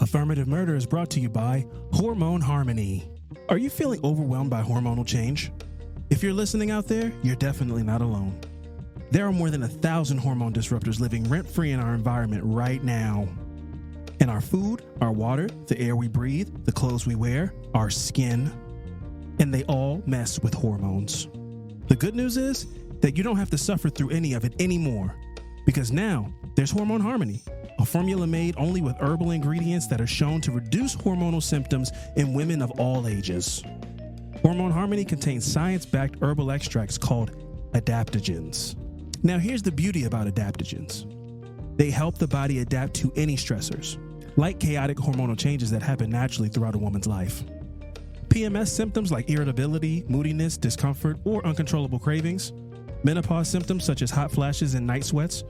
Affirmative Murder is brought to you by Hormone Harmony. Are you feeling overwhelmed by hormonal change? If you're listening out there, you're definitely not alone. There are more than 1,000 hormone disruptors living rent-free in our environment right now. In our food, our water, the air we breathe, the clothes we wear, our skin, and they all mess with hormones. The good news is that you don't have to suffer through any of it anymore, because now there's Hormone Harmony, a formula made only with herbal ingredients that are shown to reduce hormonal symptoms in women of all ages. Hormone Harmony contains science-backed herbal extracts called adaptogens. Now here's the beauty about adaptogens. They help the body adapt to any stressors, like chaotic hormonal changes that happen naturally throughout a woman's life. PMS symptoms like irritability, moodiness, discomfort, or uncontrollable cravings, menopause symptoms such as hot flashes and night sweats,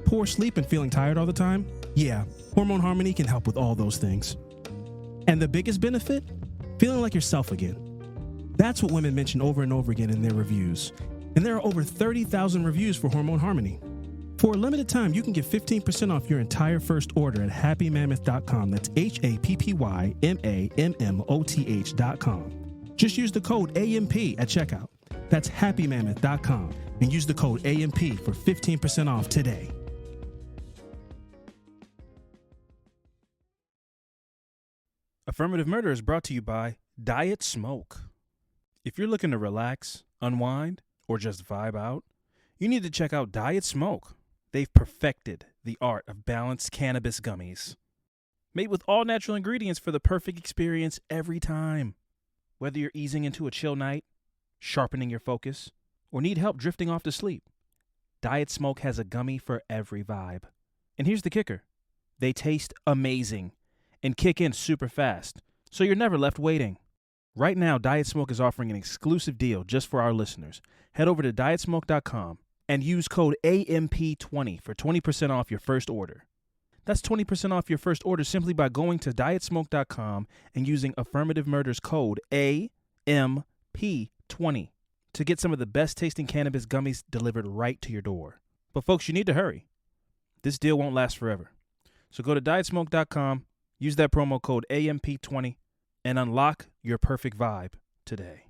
poor sleep and feeling tired all the time? Yeah, Hormone Harmony can help with all those things. And the biggest benefit? Feeling like yourself again. That's what women mention over and over again in their reviews. And there are over 30,000 reviews for Hormone Harmony. For a limited time, you can get 15% off your entire first order at happymammoth.com. That's happymammoth.com. Just use the code AMP at checkout. That's happymammoth.com and use the code AMP for 15% off today. Affirmative Murder is brought to you by Diet Smoke. If you're looking to relax, unwind, or just vibe out, you need to check out Diet Smoke. They've perfected the art of balanced cannabis gummies. Made with all natural ingredients for the perfect experience every time. Whether you're easing into a chill night, sharpening your focus, or need help drifting off to sleep, Diet Smoke has a gummy for every vibe. And here's the kicker. They taste amazing and kick in super fast, so you're never left waiting. Right now, Diet Smoke is offering an exclusive deal just for our listeners. Head over to dietsmoke.com and use code AMP20 for 20% off your first order. That's 20% off your first order simply by going to dietsmoke.com and using Affirmative Murder's code AMP20 to get some of the best tasting cannabis gummies delivered right to your door. But folks, you need to hurry. This deal won't last forever. So go to dietsmoke.com, use that promo code AMP20, and unlock your perfect vibe today.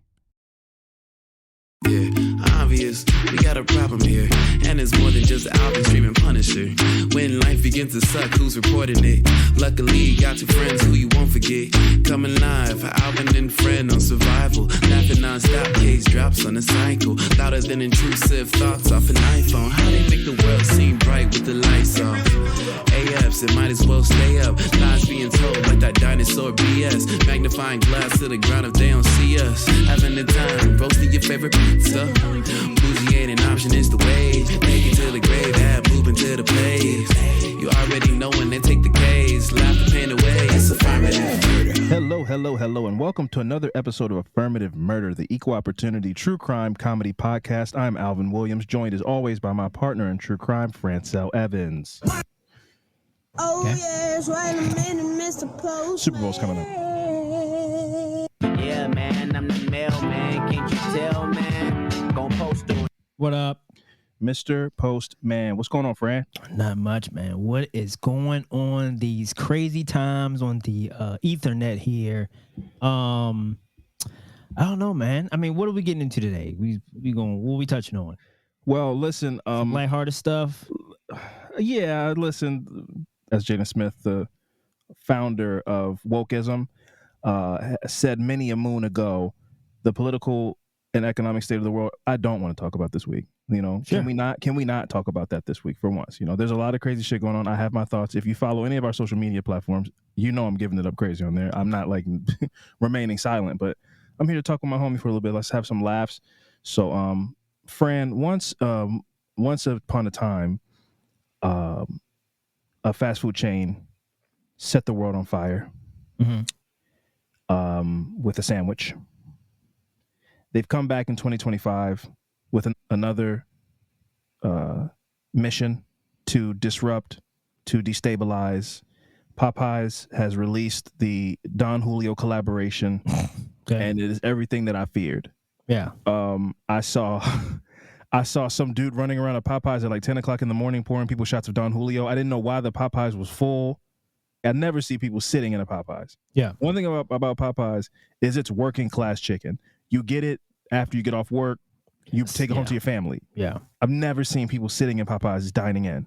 Yeah, obvious, we got a problem here. And it's more than just Alvin streaming Punisher. When life begins to suck, who's reporting it? Luckily, you got your friends who you won't forget. Coming live, Alvin and Fran on survival. Laughing non-stop, case drops on a cycle. Louder than intrusive thoughts off an iPhone. How they make the world seem bright with the lights off? AFs, it might as well stay up. Lies being told like that dinosaur BS. Magnifying glass to the ground if they don't see us. Having the time, roasting your favorite pizza. Bougie ain't an option, it's the way. Take it to the grave, add moving to the place. You already know when they take the case. Laugh the pain away, it's Affirmative Murder. Hello, and welcome to another episode of Affirmative Murder, the equal opportunity true crime comedy podcast. I'm Alvin Williams, joined as always by my partner in true crime, Fran and Alvin. Oh, okay. Yes, wait a minute, Mr. Postman. Super Bowl's coming up. Yeah, man, I'm the mailman. Can't you tell, man? Gonna post on. What up? Mr. Postman. What's going on, Fran? Not much, man. What is going on these crazy times on the Ethernet here? I don't know, man. I mean, what are we getting into today? What are we touching on? Well, listen, some lighthearted stuff. Yeah, listen, as Jaden Smith, the founder of wokeism, said many a moon ago, the political and economic state of the world, I don't want to talk about this week. You know, sure. Can we not talk about that this week for once? You know, there's a lot of crazy shit going on. I have my thoughts. If you follow any of our social media platforms, you know I'm giving it up crazy on there. I'm not like remaining silent, but I'm here to talk with my homie for a little bit. Let's have some laughs. So, Fran, once upon a time, a fast food chain set the world on fire with a sandwich. They've come back in 2025 with another mission to disrupt, to destabilize. Popeyes has released the Don Julio collaboration, and it is everything that I feared. Yeah. I saw some dude running around at Popeyes at like 10 o'clock in the morning pouring people shots of Don Julio. I didn't know why the Popeyes was full. I never see people sitting in a Popeyes. Yeah. One thing about Popeyes is it's working class chicken. You get it after you get off work. You take it home to your family. Yeah. I've never seen people sitting in Popeyes dining in.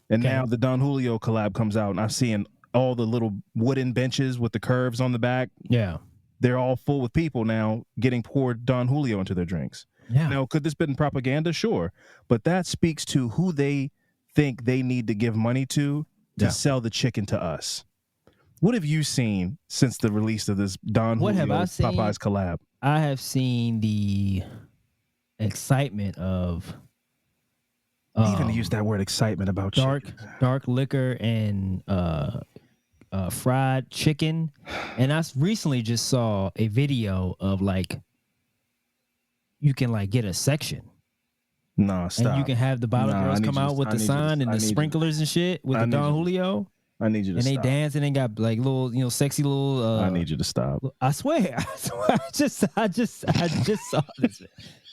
And now the Don Julio collab comes out, and I'm seeing all the little wooden benches with the curves on the back. Yeah. They're all full with people now getting poured Don Julio into their drinks. Yeah. Now, could this been propaganda? Sure. But that speaks to who they think they need to give money to sell the chicken to us. What have you seen since the release of this Don Julio Popeyes collab? I have seen the excitement of even use that word excitement about dark liquor and fried chicken. And I recently just saw a video of like you can like get a section. No, stop. And you can have the bottle girls come out with the sign and the sprinklers and shit with the Don Julio. I need you to stop. And they dance and they got like little, sexy little. I need you to stop. I swear. I just saw this.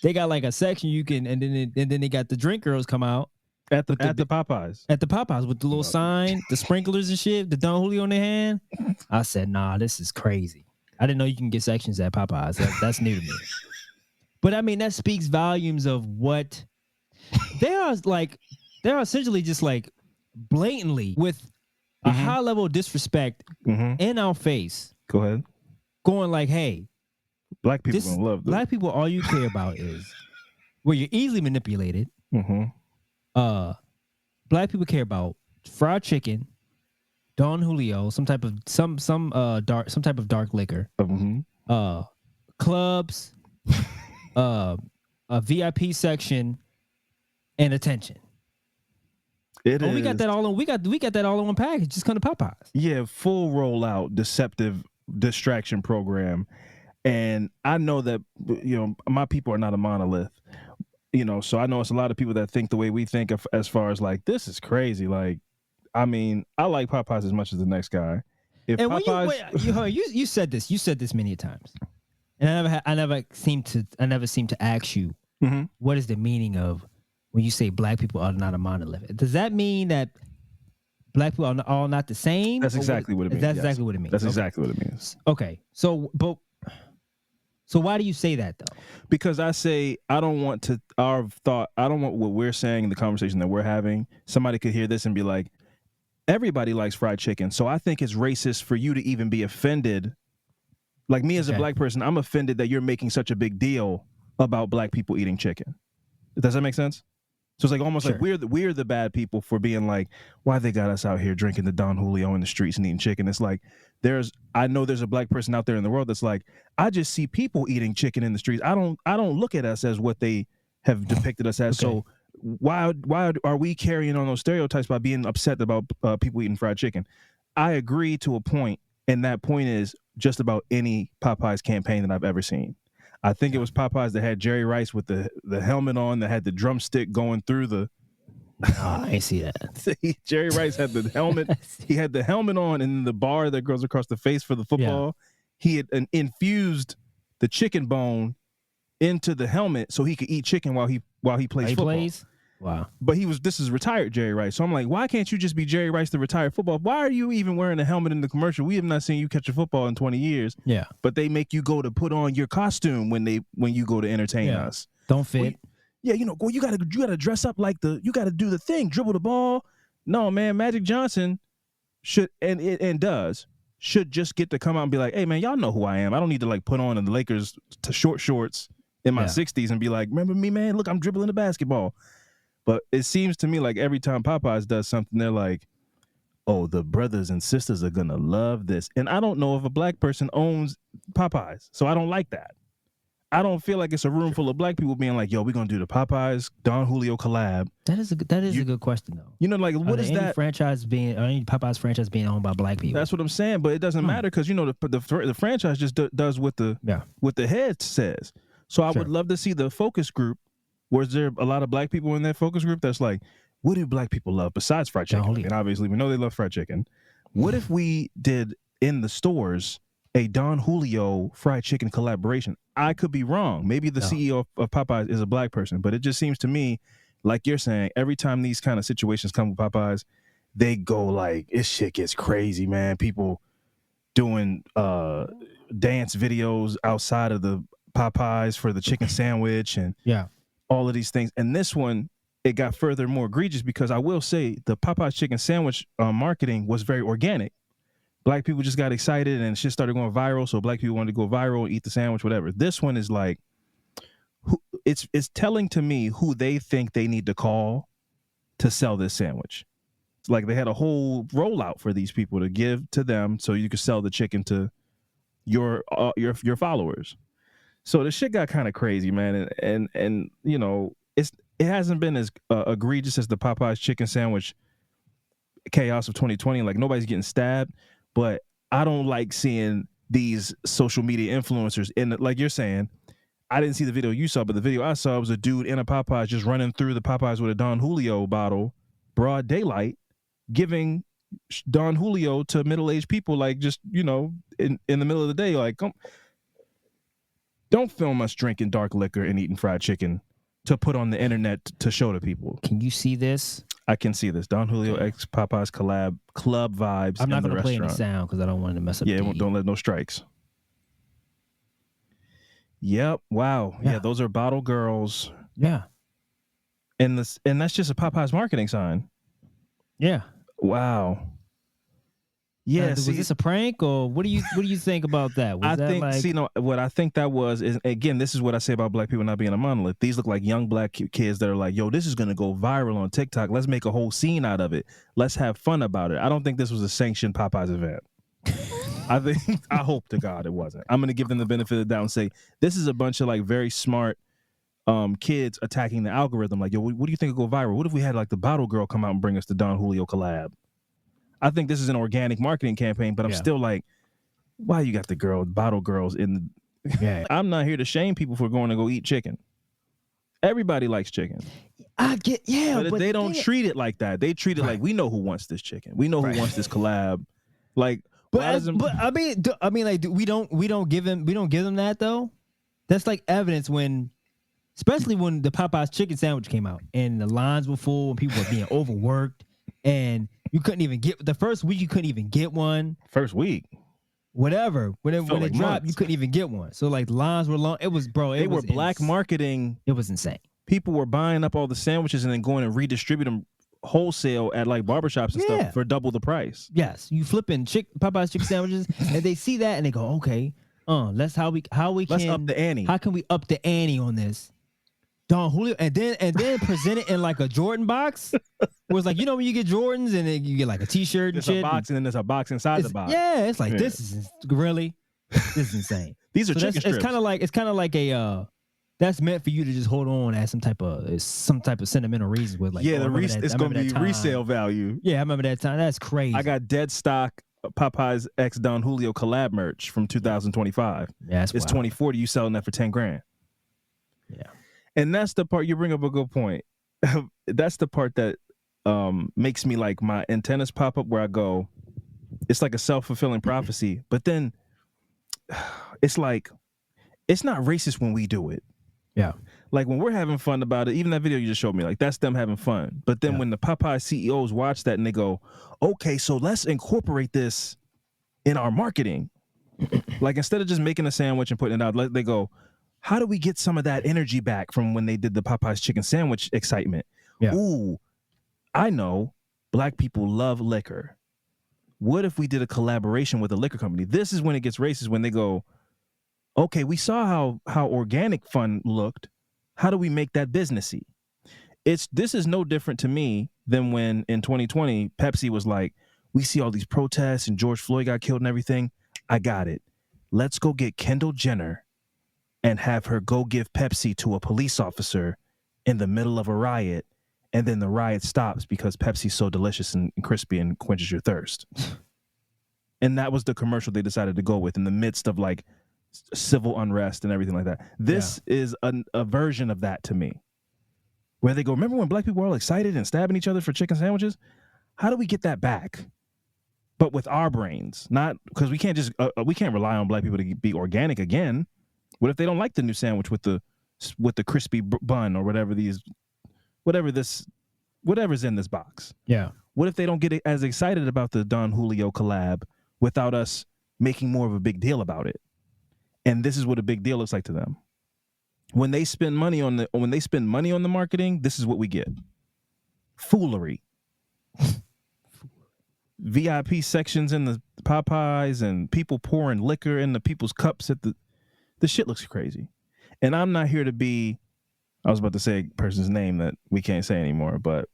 They got like a section you can, and then they got the drink girls come out at the Popeyes. At the Popeyes with the little sign, the sprinklers and shit, the Don Julio in their hand. I said, nah, this is crazy. I didn't know you can get sections at Popeyes. That's new to me. But I mean, that speaks volumes of what they are like. They're essentially just like blatantly with a high level of disrespect in our face. Go ahead. Going like, hey, black people gonna love this. Black people, all you care about is where you're easily manipulated. Black people care about fried chicken, Don Julio, some type of dark liquor, clubs, a VIP section, and attention. We got that all in. We got that all in one package. Just come to Popeyes. Yeah, full rollout, deceptive distraction program. And I know that my people are not a monolith. So I know it's a lot of people that think the way we think as far as like this is crazy. Like, I mean, I like Popeyes as much as the next guy. If and Popeyes, you said this many times, and I never seem to ask you what is the meaning of when you say black people are not a monolith. Does that mean that black people are all not the same? That's exactly what it means. That's exactly what it means. That's exactly what it means. Okay. So why do you say that though? Because I say I don't want what we're saying in the conversation that we're having. Somebody could hear this and be like, everybody likes fried chicken. So I think it's racist for you to even be offended. Like me as a black person, I'm offended that you're making such a big deal about black people eating chicken. Does that make sense? So it's like almost like we're the bad people for being like, why they got us out here drinking the Don Julio in the streets and eating chicken. It's like I know there's a black person out there in the world that's like, I just see people eating chicken in the streets. I don't look at us as what they have depicted us as. So why are we carrying on those stereotypes by being upset about people eating fried chicken? I agree to a point, and that point is just about any Popeyes campaign that I've ever seen. I think it was Popeyes that had Jerry Rice with the helmet on that had the drumstick going through the. I ain't see that. Jerry Rice had the helmet. He had the helmet on, and the bar that goes across the face for the football. Yeah. He had infused the chicken bone into the helmet so he could eat chicken while he plays football. Wow. But this is retired Jerry Rice. So I'm like, why can't you just be Jerry Rice, the retired football? Why are you even wearing a helmet in the commercial? We have not seen you catch a football in 20 years. Yeah. But they make you go to put on your costume when you go to entertain us. Don't fit. Well, you gotta dress up like you gotta do the thing, dribble the ball. No, man, Magic Johnson should should just get to come out and be like, hey man, y'all know who I am. I don't need to like put on the Lakers to short shorts in my 60s and be like, remember me, man? Look, I'm dribbling the basketball. But it seems to me like every time Popeyes does something, they're like, oh, the brothers and sisters are going to love this. And I don't know if a black person owns Popeyes, so I don't like that. I don't feel like it's a room full of black people being like, yo, we're going to do the Popeyes Don Julio collab. That is a good question, though. Like, what is that? Any Popeyes franchise being owned by black people? That's what I'm saying, but it doesn't matter because, the franchise just does what the head says. So I would love to see the focus group. Was there a lot of black people in that focus group that's like, what do black people love besides fried chicken? And obviously, we know they love fried chicken. What if we did in the stores a Don Julio fried chicken collaboration? I could be wrong. Maybe the CEO of Popeyes is a black person, but it just seems to me, like you're saying, every time these kind of situations come with Popeyes, they go like, this shit gets crazy, man. People doing dance videos outside of the Popeyes for the chicken sandwich and all of these things. And this one, it got further more egregious because I will say the Popeyes chicken sandwich marketing was very organic. Black people just got excited and shit started going viral. So black people wanted to go viral, eat the sandwich, whatever. This one is like, it's telling to me who they think they need to call to sell this sandwich. It's like they had a whole rollout for these people to give to them so you could sell the chicken to your followers. So the shit got kind of crazy, man. And you know, it hasn't been as egregious as the Popeyes chicken sandwich chaos of 2020. Like nobody's getting stabbed, but I don't like seeing these social media influencers in, like you're saying. I didn't see the video you saw, but the video I saw was a dude in a Popeyes just running through the Popeyes with a Don Julio bottle, broad daylight, giving Don Julio to middle-aged people, like just, you know, in the middle of the day, like, don't film us drinking dark liquor and eating fried chicken to put on the internet to show to people. Can you see this? I can see this. Don Julio x Popeyes collab, club vibes. I'm not going to play any sound because I don't want to mess up. Yeah, don't let no strikes. Yep. Wow. Yeah, those are bottle girls. Yeah. And that's just a Popeyes marketing sign. Yeah. Wow. Yeah. Was this a prank or what do you think about that? What I think that was is, again, this is what I say about black people not being a monolith. These look like young black kids that are like, yo, this is gonna go viral on TikTok. Let's make a whole scene out of it. Let's have fun about it. I don't think this was a sanctioned Popeyes event. I hope to God it wasn't. I'm gonna give them the benefit of the doubt and say this is a bunch of like very smart kids attacking the algorithm. Like, yo, what do you think will go viral? What if we had like the bottle girl come out and bring us the Don Julio collab? I think this is an organic marketing campaign, but I'm still like, why you got the bottle girls in the... I'm not here to shame people for going to go eat chicken. Everybody likes chicken. I get, but they don't treat it like that. They treat it like, we know who wants this chicken. We know who wants this collab. Like, we don't give them that though. That's like evidence especially when the Popeyes chicken sandwich came out and the lines were full and people were being overworked and you couldn't even get the first week. You couldn't even get one. First week, whatever. When it dropped, months. you couldn't even get one. So like the lines were long. It was, bro. They were black marketing. It was insane. People were buying up all the sandwiches and then going and redistribute them wholesale at like barbershops and stuff for double the price. Yes, you flipping Popeyes chicken sandwiches, and they see that and they go, okay, let's up the ante. How can we up the ante on this? Don Julio, and then present it in like a Jordan box, where it's like, you know when you get Jordans and then you get like a T-shirt and shit. There's a box and then there's a box inside the box. Yeah, it's like this is insane. These are chicken strips. It's kind of like a that's meant for you to just hold on as some type of sentimental reasons with like it's gonna be resale value. Yeah, I remember that time. That's crazy. I got dead stock Popeyes X Don Julio collab merch from 2025. Yeah, it's 2040. You selling that for $10,000. Yeah. And that's the part, you bring up a good point. That's the part that makes me like my antennas pop up where I go, it's like a self-fulfilling prophecy. But then it's like, it's not racist when we do it. Yeah. Like when we're having fun about it, even that video you just showed me, like that's them having fun. But then when the Popeye CEOs watch that and they go, okay, so let's incorporate this in our marketing. Like instead of just making a sandwich and putting it out, they go, how do we get some of that energy back from when they did the Popeyes chicken sandwich excitement? Yeah. Ooh, I know black people love liquor. What if we did a collaboration with a liquor company? This is when it gets racist, when they go, okay, we saw how organic fun looked. How do we make that businessy? This is no different to me than when in 2020, Pepsi was like, we see all these protests and George Floyd got killed and everything. I got it. Let's go get Kendall Jenner and have her go give Pepsi to a police officer in the middle of a riot, and then the riot stops because Pepsi's so delicious and crispy and quenches your thirst. And that was the commercial they decided to go with in the midst of like civil unrest and everything like that. This is a version of that to me, where they go, remember when black people were all excited and stabbing each other for chicken sandwiches? How do we get that back? But with our brains, not because we can't just we can't rely on black people to be organic again. What if they don't like the new sandwich with the crispy bun or whatever's in this box? Yeah. What if they don't get as excited about the Don Julio collab without us making more of a big deal about it? And this is what a big deal looks like to them. When they spend money on the marketing, this is what we get. Foolery. VIP sections in the Popeyes and people pouring liquor into people's cups at the shit looks crazy. And I'm not here to be, I was about to say a person's name that we can't say anymore, but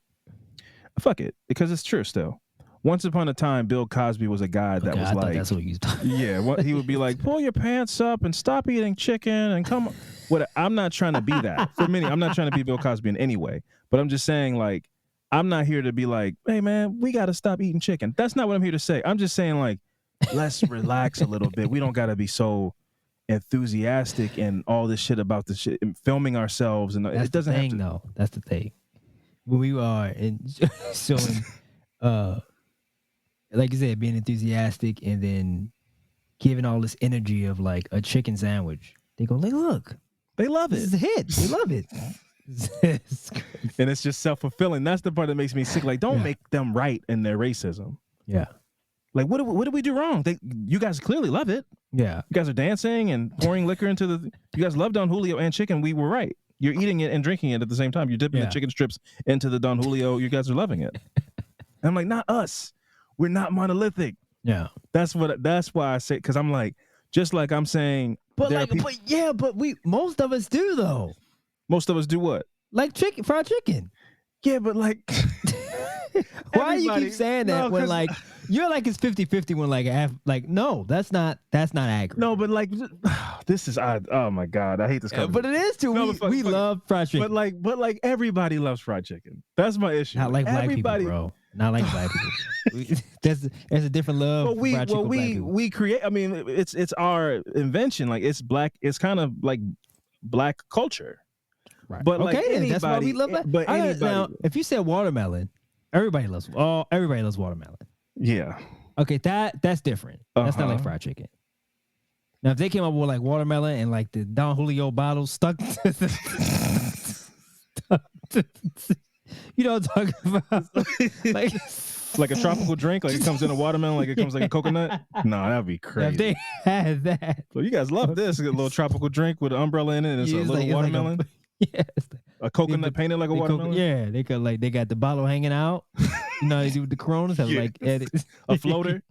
fuck it, because it's true still. Once upon a time, Bill Cosby was a guy that was like, that's what he was talking. Yeah, he would be like, pull your pants up and stop eating chicken and come on. I'm not trying to be that. For many, I'm not trying to be Bill Cosby in any way, but I'm just saying, like, I'm not here to be like, hey man, we got to stop eating chicken. That's not what I'm here to say. I'm just saying, like, let's relax a little bit. We don't got to be so enthusiastic and all this shit about the shit and filming ourselves. And That's it doesn't the thing, have to. though. That's the thing. When we are showing, like you said, being enthusiastic and then giving all this energy of like a chicken sandwich, they go like, look, They love this it. is a hit. They love it. And it's just self-fulfilling. That's the part that makes me sick. Like, don't make them right in their racism. Yeah. Like, what did we do wrong? You guys clearly love it. Yeah. You guys are dancing and pouring liquor into you guys love Don Julio and chicken. We were right. You're eating it and drinking it at the same time. You're dipping the chicken strips into the Don Julio. You guys are loving it. And I'm like, not us. We're not monolithic. Yeah. That's why I say, because I'm like, just like I'm saying, But most of us do though. Most of us do what? Like fried chicken. Yeah, but like, why do you keep saying that when like you're like it's 50-50 when like no, that's not accurate. No, but like this is oh my God, I hate this conversation. But it is too. We love fried chicken. But like everybody loves fried chicken. That's my issue. Not like black people, bro. Not like black people. There's a different love. But we create. I mean, it's our invention. Like it's black. It's kind of like black culture. Right. But like okay, anybody, that's why we love that. But anybody, now, if you said watermelon, everybody loves watermelon. Yeah. Okay, that's different. That's not like fried chicken. Now, if they came up with like watermelon and like the Don Julio bottle stuck, you know what I'm talking about? Like a tropical drink, like it comes in a watermelon, like it comes like a coconut. No, that'd be crazy. If they had that, so you guys love this? A little tropical drink with an umbrella in it, and it's a little watermelon. A coconut painted like a watermelon. They got the bottle hanging out. You know, they do with the Coronas have a floater.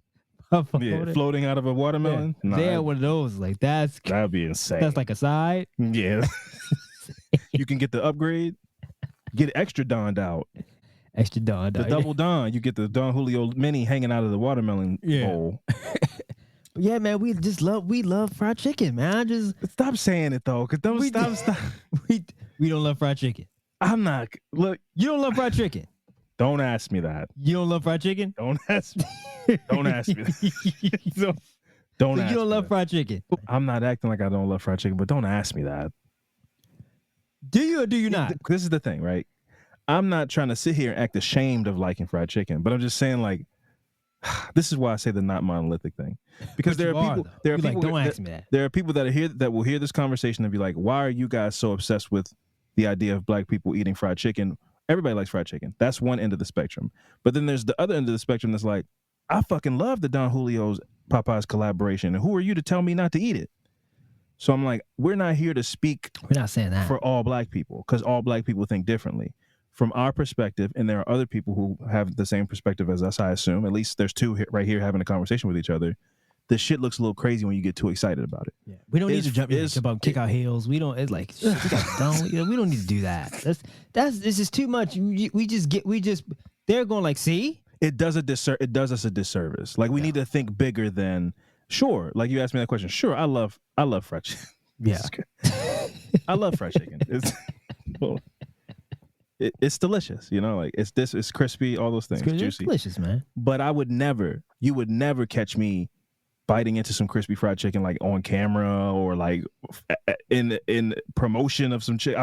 Yeah, floating out of a watermelon. Yeah. They had one of those. Like that'd be insane. That's like a side. Yeah. You can get the upgrade. Get extra Donned out. Extra Don. The double Don. You get the Don Julio mini hanging out of the watermelon bowl. Yeah, man, we love fried chicken, man. I just stop saying it though, cause stop. We don't love fried chicken. I'm not. Look, you don't love fried chicken. Don't ask me that. You don't love fried chicken. Don't ask me. Don't ask me. Don't. So ask you don't me love that. fried chicken. I'm not acting like I don't love fried chicken, but don't ask me that. Do you or do you not? This is the thing, right? I'm not trying to sit here and act ashamed of liking fried chicken, but I'm just saying, like, this is why I say the not monolithic thing, because there are people. Don't ask me that. There are people that are here that will hear this conversation and be like, "Why are you guys so obsessed with the idea of black people eating fried chicken?" Everybody likes fried chicken. That's one end of the spectrum. But then there's the other end of the spectrum that's like, I fucking love the Don Julio's Popeyes collaboration, and who are you to tell me not to eat it? So I'm like, we're not here to speak. We're not saying that for all black people, because all black people think differently. From our perspective, and there are other people who have the same perspective as us, I assume. At least there's two right here having a conversation with each other. The shit looks a little crazy when you get too excited about it. Yeah. We don't need to jump about kick our heels. We don't. It's like we don't need to do that. This is too much. They're going like, see, it does us a disservice. Like we need to think bigger than sure. Like you asked me that question. Sure, I love fried chicken. Yeah, I love fried chicken. It's delicious, you know, like it's crispy, all those things, juicy. It's delicious, man. But you would never catch me biting into some crispy fried chicken like on camera or like in promotion of some chicken.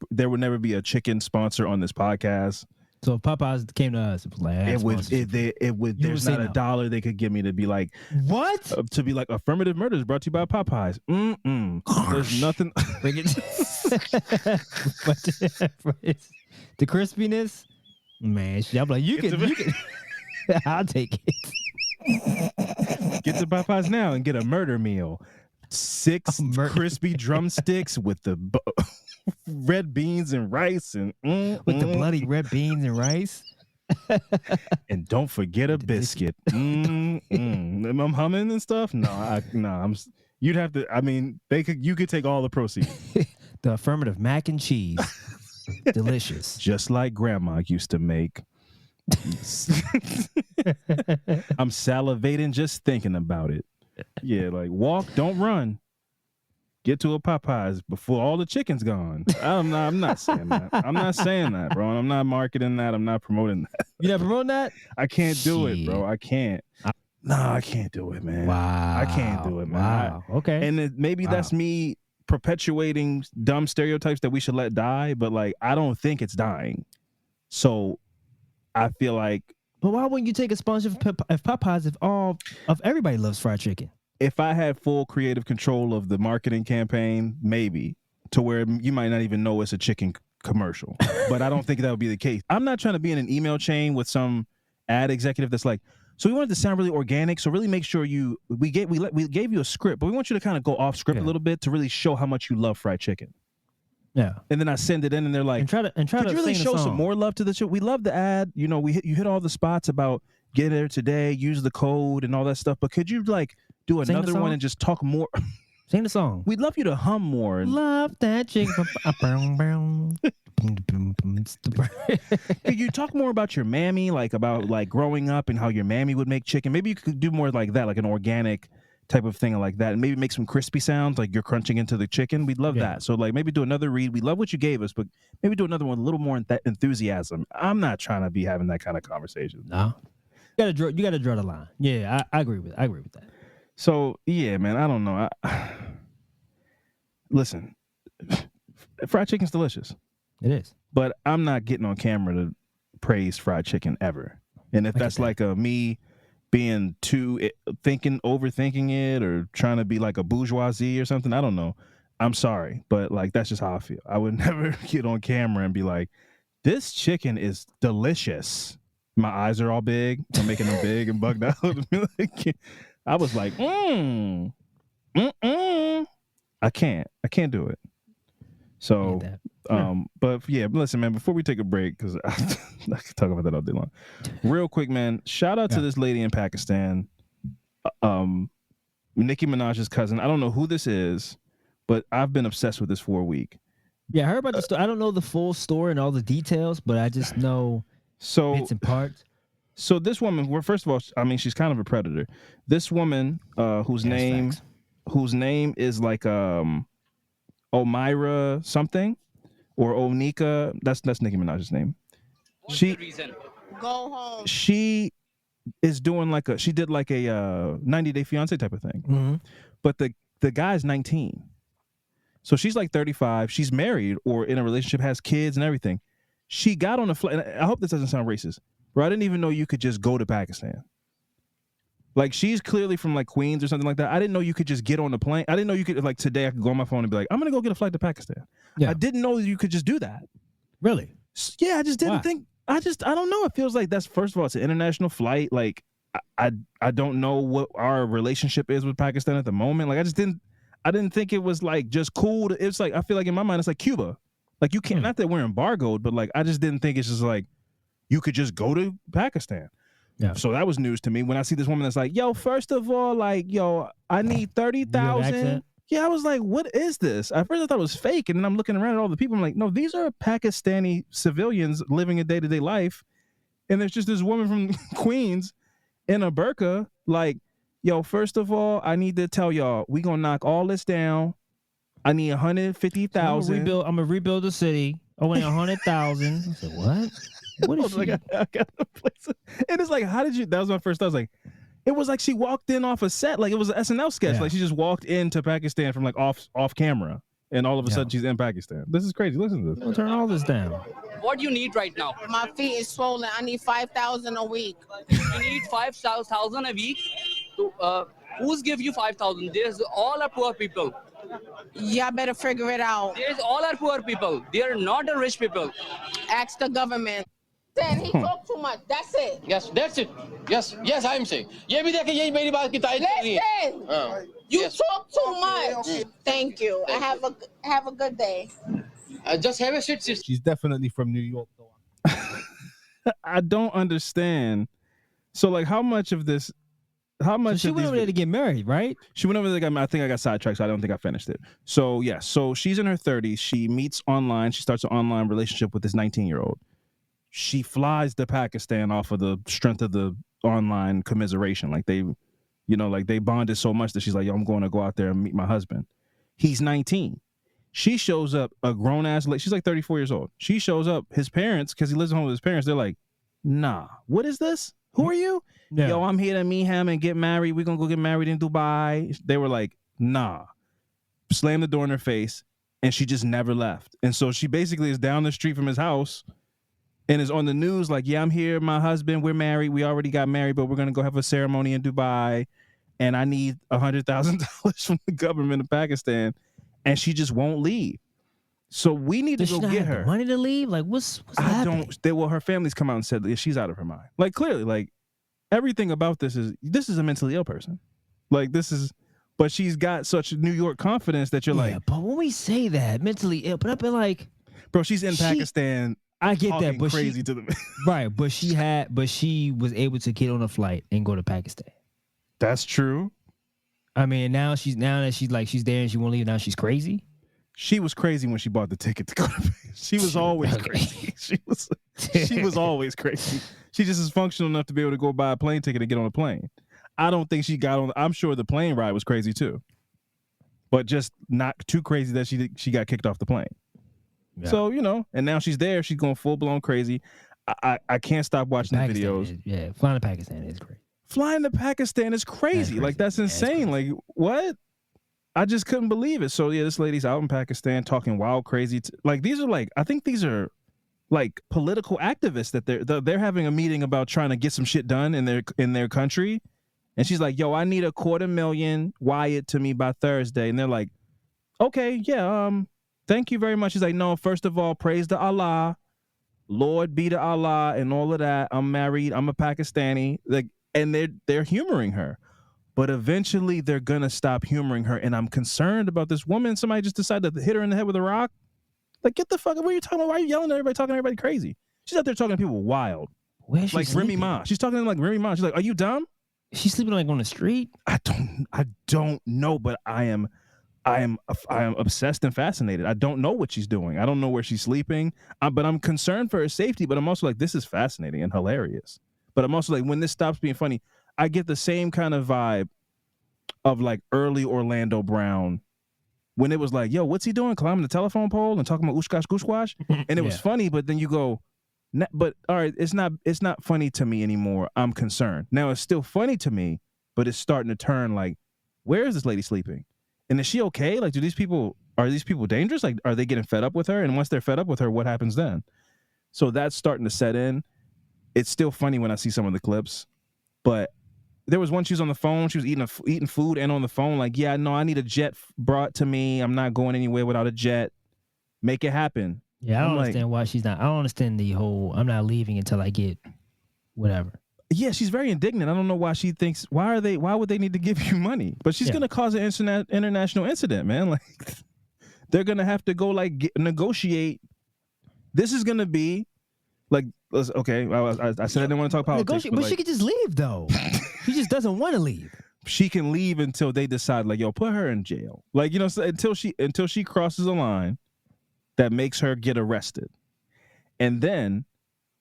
There would never be a chicken sponsor on this podcast. So if Popeyes came to us, it was like there's not a dollar they could give me to be like what? To be like Affirmative Murder is brought to you by Popeyes. There's nothing. The crispiness, Man, I'm like, you can. I'll take it. Get to Popeyes now and get a murder meal. 6 crispy drumsticks with the red beans and rice and With the bloody red beans and rice. And don't forget a biscuit. I'm humming and stuff. You'd have to. I mean, you could take all the proceeds. The affirmative mac and cheese, delicious. Just like Grandma used to make. I'm salivating just thinking about it. Yeah, like walk, don't run. Get to a Popeyes before all the chicken's gone. I'm not saying that. I'm not saying that, bro. I'm not marketing that. I'm not promoting that. You not promoting that? I can't do it, bro. I can't. I can't do it, man. Wow. I can't do it, man. Wow. Okay. And maybe that's me perpetuating dumb stereotypes that we should let die, but like I don't think it's dying. So I feel like. But why wouldn't you take a sponsorship of Popeyes if everybody loves fried chicken? If I had full creative control of the marketing campaign, maybe to where you might not even know it's a chicken commercial. But I don't think that would be the case. I'm not trying to be in an email chain with some ad executive that's like, so we wanted to sound really organic. So really make sure we gave you a script, but we want you to kind of go off script a little bit to really show how much you love fried chicken. Yeah. And then I send it in and they're like, and try to really show some more love to the show. We love the ad. You know, you hit all the spots about get there today, use the code and all that stuff. But could you like do another one and just talk more? Sing the song. We'd love you to hum more. Love that chicken. Could you talk more about your mammy, like about like growing up and how your mammy would make chicken? Maybe you could do more like that, like an organic type of thing like that, and maybe make some crispy sounds like you're crunching into the chicken. We'd love that. So like maybe do another read. We love what you gave us, but maybe do another one with a little more enthusiasm. I'm not trying to be having that kind of conversation. No, you gotta draw the line. Yeah, I agree with that. So yeah, man, I don't know. Listen, fried chicken's delicious. It is, but I'm not getting on camera to praise fried chicken ever. And if that's like me being overthinking it or trying to be like a bourgeoisie or something, I don't know. I'm sorry, but like that's just how I feel. I would never get on camera and be like, this chicken is delicious. My eyes are all big. I'm making them big and bugged out. I was like, I can't do it. So, but yeah, listen, man, before we take a break, because I could talk about that all day long. Real quick, man, shout out to this lady in Pakistan, Nicki Minaj's cousin. I don't know who this is, but I've been obsessed with this for a week. Yeah, I heard about the story. I don't know the full story and all the details, but I just know bits and parts. So this woman, well, first of all, I mean, she's kind of a predator. This woman, whose name is like Omira something or Onika. That's Nicki Minaj's name. What's the reason? Go home. She is doing she did like a 90 Day Fiance type of thing. Mm-hmm. But the guy's 19. So she's like 35. She's married or in a relationship, has kids and everything. She got on a flight. And I hope this doesn't sound racist, bro. I didn't even know you could just go to Pakistan. Like, she's clearly from like Queens or something like that. I didn't know you could just get on the plane. I didn't know you could, like, today I could go on my phone and be like, I'm going to go get a flight to Pakistan. Yeah. I didn't know you could just do that. Really? Yeah, I just didn't think. I don't know. It feels like that's, first of all, it's an international flight. Like, I don't know what our relationship is with Pakistan at the moment. Like, I didn't think it was like just cool. It's like, I feel like in my mind, it's like Cuba. Like, you can't, not that we're embargoed, but like, I just didn't think it's just like, you could just go to Pakistan. Yeah. So that was news to me when I see this woman that's like, yo, first of all, like, yo, I need 30,000. Yeah, I was like, what is this? At first I thought it was fake. And then I'm looking around at all the people. I'm like, no, these are Pakistani civilians living a day-to-day life. And there's just this woman from Queens in a burqa, like, yo, first of all, I need to tell y'all, we gonna knock all this down. I need 150,000. I'm gonna rebuild the city. I want 100,000. I said, what? What is she? Like, I got a place. And it's like, how did you? That was my first thought. I was like, it was like she walked in off a set, like it was an SNL sketch. Yeah. Like she just walked into Pakistan from like off camera, and all of a sudden she's in Pakistan. This is crazy. Listen to this. We'll turn all this down. What do you need right now? My feet is swollen. I need 5,000 a week. You need 5,000 a week. Who's give you 5,000? There's all are poor people. Y'all better figure it out. There's all are poor people. They are not the rich people. Ask the government. Listen, he talk too much. That's it. Yes, that's it. Yes, I'm saying. ये भी देखे यही मेरी बात की तारीफ कर रही है. Listen, you talk too much. Thank you. Have a good day. Just have a shit, sister. She's definitely from New York, though. I don't understand. So, like, how much of this? How much? So she went over there to get married, right? She went over there. I think I got sidetracked, so I don't think I finished it. So yeah, so she's in her 30s. She meets online. She starts an online relationship with this 19-year-old. She flies to Pakistan off of the strength of the online commiseration. Like they, like they bonded so much that she's like, yo, I'm going to go out there and meet my husband. He's 19. She shows up, a grown ass. She's like 34 years old. She shows up. His parents, because he lives at home with his parents, they're like, nah, what is this? Who are you? Yeah. Yo, I'm here to meet him and get married. We're going to go get married in Dubai. They were like, nah. Slammed the door in her face, and she just never left. And so she basically is down the street from his house and is on the news like, yeah, I'm here, my husband, we're married. We already got married, but we're going to go have a ceremony in Dubai, and I need $100,000 from the government of Pakistan, and she just won't leave. So we need to go get her. Money to leave? Like, what's happening? Her family's come out and said she's out of her mind. Like, clearly, like, everything about this is a mentally ill person. Like, but she's got such New York confidence that you're like. But when we say that, mentally ill, but I've been like, bro, she's in Pakistan. I get that, but crazy to them. Right, but she was able to get on a flight and go to Pakistan. That's true. I mean, now that she's there and she won't leave, now she's crazy. She was crazy when she bought the ticket to go to Vegas. She was always crazy. She was always crazy. She just is functional enough to be able to go buy a plane ticket and get on a plane. I don't think she got on. I'm sure the plane ride was crazy too, but just not too crazy that she got kicked off the plane. Yeah. So and now she's there. She's going full blown crazy. I can't stop watching the videos. Flying to Pakistan is crazy. Flying to Pakistan is crazy. Like that's insane. Like what? I just couldn't believe it. So yeah, this lady's out in Pakistan talking wild, crazy. I think these are like political activists that they're having a meeting about trying to get some shit done in their country, and she's like, "Yo, I need $250,000 wired to me by Thursday," and they're like, "Okay, yeah, thank you very much." She's like, "No, first of all, praise to Allah, Lord be to Allah, and all of that. I'm married. I'm a Pakistani." Like, and they're humoring her. But eventually they're going to stop humoring her. And I'm concerned about this woman. Somebody just decided to hit her in the head with a rock. Like, get the fuck, what are you talking about? Why are you yelling at everybody, talking to everybody crazy? She's out there talking to people wild. Where's she like sleeping? Remy Ma. She's talking to them like Remy Ma. She's like, are you dumb? She's sleeping like on the street? I don't know, but I am obsessed and fascinated. I don't know what she's doing. I don't know where she's sleeping. But I'm concerned for her safety. But I'm also like, this is fascinating and hilarious. But I'm also like, when this stops being funny, I get the same kind of vibe of like early Orlando Brown when it was like, yo, what's he doing? Climbing the telephone pole and talking about ooshkash gooshwash? And it was funny, but then you go, but all right, it's not funny to me anymore. I'm concerned. Now it's still funny to me, but it's starting to turn like, where is this lady sleeping? And is she okay? Like, are these people dangerous? Like, are they getting fed up with her? And once they're fed up with her, what happens then? So that's starting to set in. It's still funny when I see some of the clips, but there was one, she was on the phone. She was eating food and on the phone. Like, yeah, no, I need a jet brought to me. I'm not going anywhere without a jet. Make it happen. Yeah, I don't understand why she's not. I don't understand the whole, I'm not leaving until I get whatever. Yeah, she's very indignant. I don't know why she thinks, why would they need to give you money? But she's going to cause an international incident, man. Like, they're going to have to go negotiate. This is going to be like, okay, I said I didn't want to talk politics. But she could just leave, though. She just doesn't want to leave. She can leave until they decide, like, yo, put her in jail. Like, until she crosses a line that makes her get arrested. And then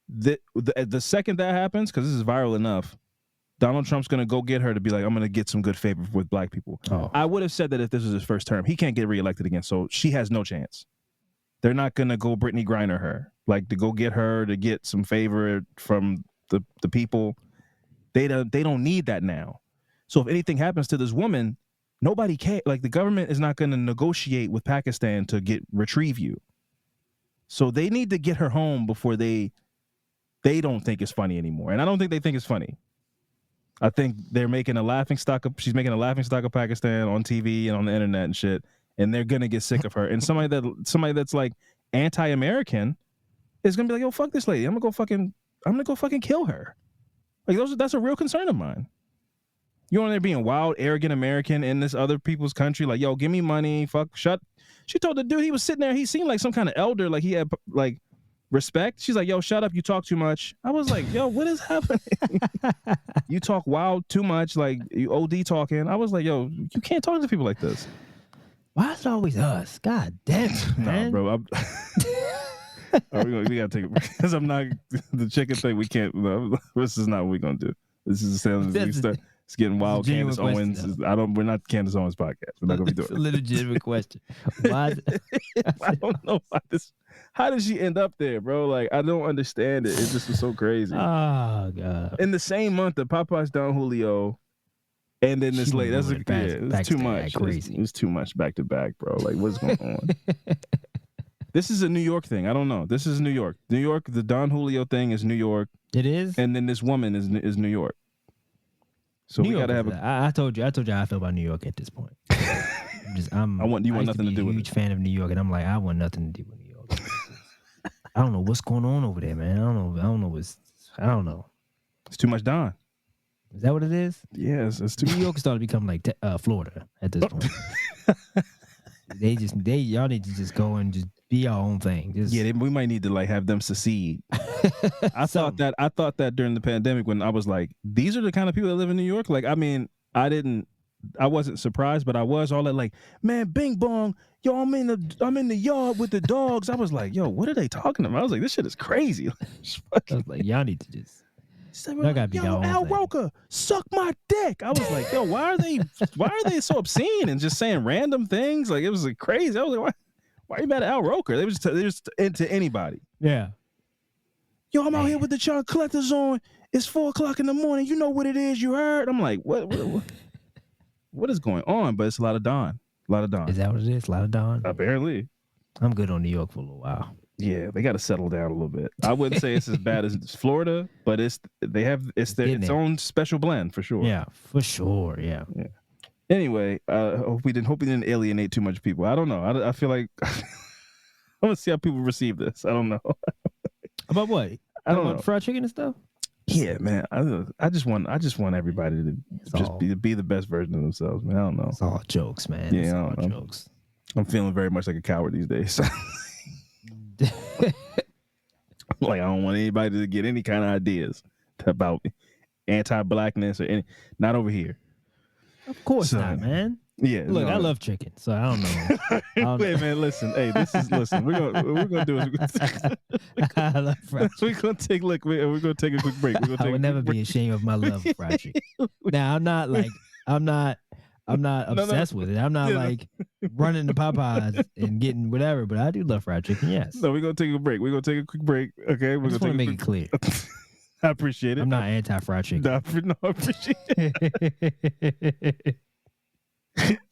the second that happens, because this is viral enough, Donald Trump's going to go get her to be like, I'm going to get some good favor with black people. Oh. I would have said that if this was his first term. He can't get reelected again, so she has no chance. They're not going to go Brittany Griner her, like to go get her to get some favor from the people. They don't need that now. So if anything happens to this woman, nobody cares. Like, the government is not going to negotiate with Pakistan to retrieve you. So they need to get her home before they don't think it's funny anymore. And I don't think they think it's funny. I think they're making a laughing stock of Pakistan on TV and on the internet and shit. And they're gonna get sick of her. And somebody that's like anti-American is gonna be like, yo, fuck this lady. I'm gonna go fucking I'm gonna go fucking kill her. Like that's a real concern of mine. You on there being wild, arrogant American in this other people's country, like, yo, give me money, fuck, shut. She told the dude, he was sitting there, he seemed like some kind of elder, like he had like respect. She's like, yo, shut up, you talk too much. I was like, yo, what is happening? You talk wild too much, like you OD talking. I was like, yo, you can't talk to people like this. Why is it always us? God damn it, man. Nah, bro. We gotta take it because I'm not the chicken thing. We can't. No, this is not what we're gonna do. This is it's getting wild. Candace Owens. We're not Candace Owens podcast. We're not gonna be doing. It's a legitimate question. Why? I don't know why this. How did she end up there, bro? Like I don't understand it. It just was so crazy. Oh god. In the same month that Popeye's Don Julio, and then this late. That's it's too much. Crazy. It's too much back to back, bro. Like what's going on? This is a New York thing. I don't know. This is New York. New York. The Don Julio thing is New York. It is. And then this woman is New York. So New we York gotta have. I told you how I feel about New York at this point. I want nothing to do with it. I'm a huge fan of New York, and I'm like, I want nothing to do with New York. I don't know what's going on over there, man. I don't know. It's too much Don. Is that what it is? Yes, it's too. New York started to become like Florida at this point. Y'all need to just go and just be your own thing. We might need to like have them secede. I thought that during the pandemic when I was like, these are the kind of people that live in New York. Like, I mean, I wasn't surprised, but I was all that like, man, bing bong, yo, I'm in the yard with the dogs. I was like, yo, what are they talking about? I was like, this shit is crazy. I was like, y'all need to just. Y'all gotta be yo, Al Roker, suck my dick. I was like, yo, why are they so obscene and just saying random things? Like it was like crazy. I was like, why are you mad at Al Roker? They were just into anybody. Yeah. Yo, I'm out here with the John Collectors on. It's 4:00 in the morning. You know what it is. You heard? I'm like, what is going on? But it's a lot of Don. A lot of Don. Is that what it is? A lot of Don? Apparently. I'm good on New York for a little while. Yeah, they got to settle down a little bit. I wouldn't say it's as bad as Florida, but it's its own special blend for sure. Yeah, for sure. Yeah. Anyway, hope we didn't alienate too much people. I don't know. I feel like I want to see how people receive this. I don't know. About what? I don't know. Fried chicken and stuff. Yeah, man. I just want everybody to be the best version of themselves, man. I don't know. It's all jokes, man. Yeah, it's all jokes. I'm feeling very much like a coward these days. Like I don't want anybody to get any kind of ideas about anti-blackness or any. Not over here. Of course not, man. Yeah. Look, I love chicken, so I don't know. Wait, man. Listen. Hey, listen. We're gonna do it. I love fried chicken. We're gonna take a quick break. I would never be ashamed of my love of fried chicken. Now I'm not obsessed with it. I'm not like running to Popeyes and getting whatever, but I do love fried chicken. Yes. No, we're gonna take a break. We're gonna take a quick break. Okay. I just want to make it clear. I appreciate it. I'm not anti-fried chicken. No, I appreciate it.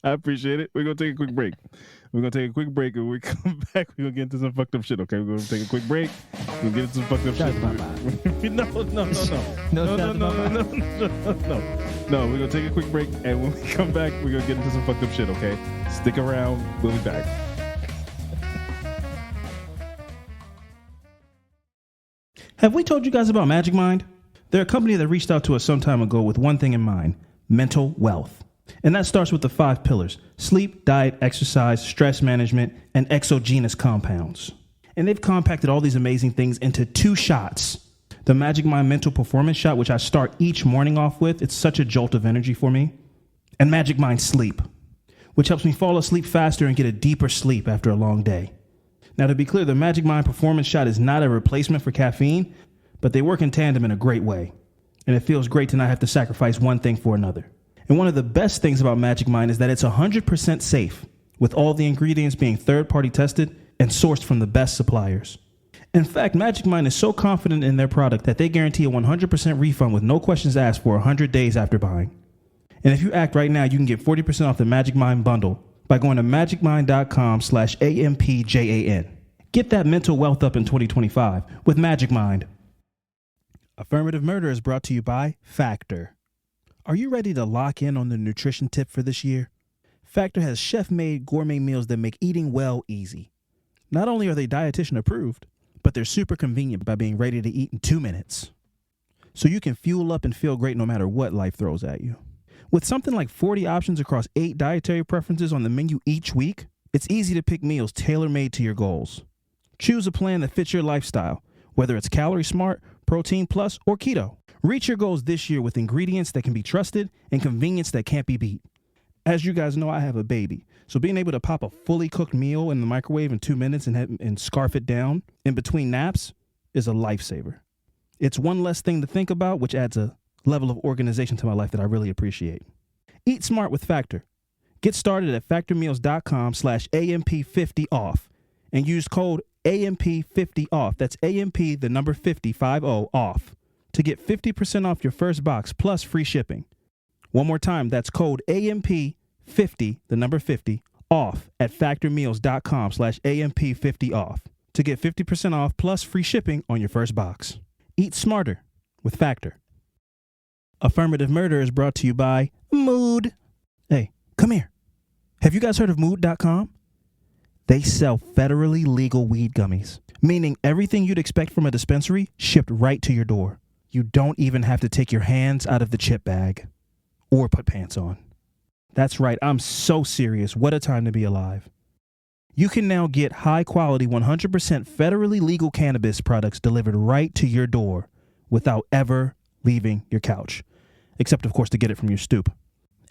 I appreciate it. We're gonna take a quick break. And when we come back, we're gonna get into some fucked up shit. Okay, we're gonna take a quick break. We'll get into some fucked up shit. No, we're gonna take a quick break, and when we come back, we're gonna get into some fucked up shit. Okay, stick around. We'll be back. Have we told you guys about Magic Mind? They're a company that reached out to us some time ago with one thing in mind: mental wealth. And that starts with the 5 pillars: sleep, diet, exercise, stress management, and exogenous compounds. And they've compacted all these amazing things into 2 shots. The Magic Mind Mental Performance Shot, which I start each morning off with. It's such a jolt of energy for me. And Magic Mind Sleep, which helps me fall asleep faster and get a deeper sleep after a long day. Now, to be clear, the Magic Mind Performance Shot is not a replacement for caffeine, but they work in tandem in a great way. And it feels great to not have to sacrifice one thing for another. And one of the best things about Magic Mind is that it's 100% safe, with all the ingredients being third-party tested and sourced from the best suppliers. In fact, Magic Mind is so confident in their product that they guarantee a 100% refund with no questions asked for 100 days after buying. And if you act right now, you can get 40% off the Magic Mind bundle by going to magicmind.com/AMPJAN. Get that mental wealth up in 2025 with Magic Mind. Affirmative Murder is brought to you by Factor. Are you ready to lock in on the nutrition tip for this year? Factor has chef-made gourmet meals that make eating well easy. Not only are they dietitian approved, but they're super convenient by being ready to eat in 2 minutes. So you can fuel up and feel great no matter what life throws at you. With something like 40 options across 8 dietary preferences on the menu each week, it's easy to pick meals tailor-made to your goals. Choose a plan that fits your lifestyle, whether it's Calorie Smart, Protein Plus, or Keto. Reach your goals this year with ingredients that can be trusted and convenience that can't be beat. As you guys know, I have a baby, so being able to pop a fully cooked meal in the microwave in 2 minutes and scarf it down in between naps is a lifesaver. It's one less thing to think about, which adds a level of organization to my life that I really appreciate. Eat smart with Factor. Get started at factormeals.com/AMP50OFF and use code AMP50OFF. That's AMP, the number 50, 50 off, to get 50% off your first box plus free shipping. One more time, that's code AMP50, the number 50, off at factormeals.com/AMP50OFF to get 50% off plus free shipping on your first box. Eat smarter with Factor. Affirmative Murder is brought to you by Mood. Hey, come here. Have you guys heard of Mood.com? They sell federally legal weed gummies, meaning everything you'd expect from a dispensary shipped right to your door. You don't even have to take your hands out of the chip bag or put pants on. That's right, I'm so serious. What a time to be alive. You can now get high-quality, 100% federally legal cannabis products delivered right to your door without ever leaving your couch, except, of course, to get it from your stoop.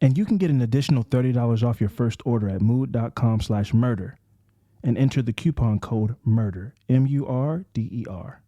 And you can get an additional $30 off your first order at mood.com/murder and enter the coupon code MURDER, MURDER.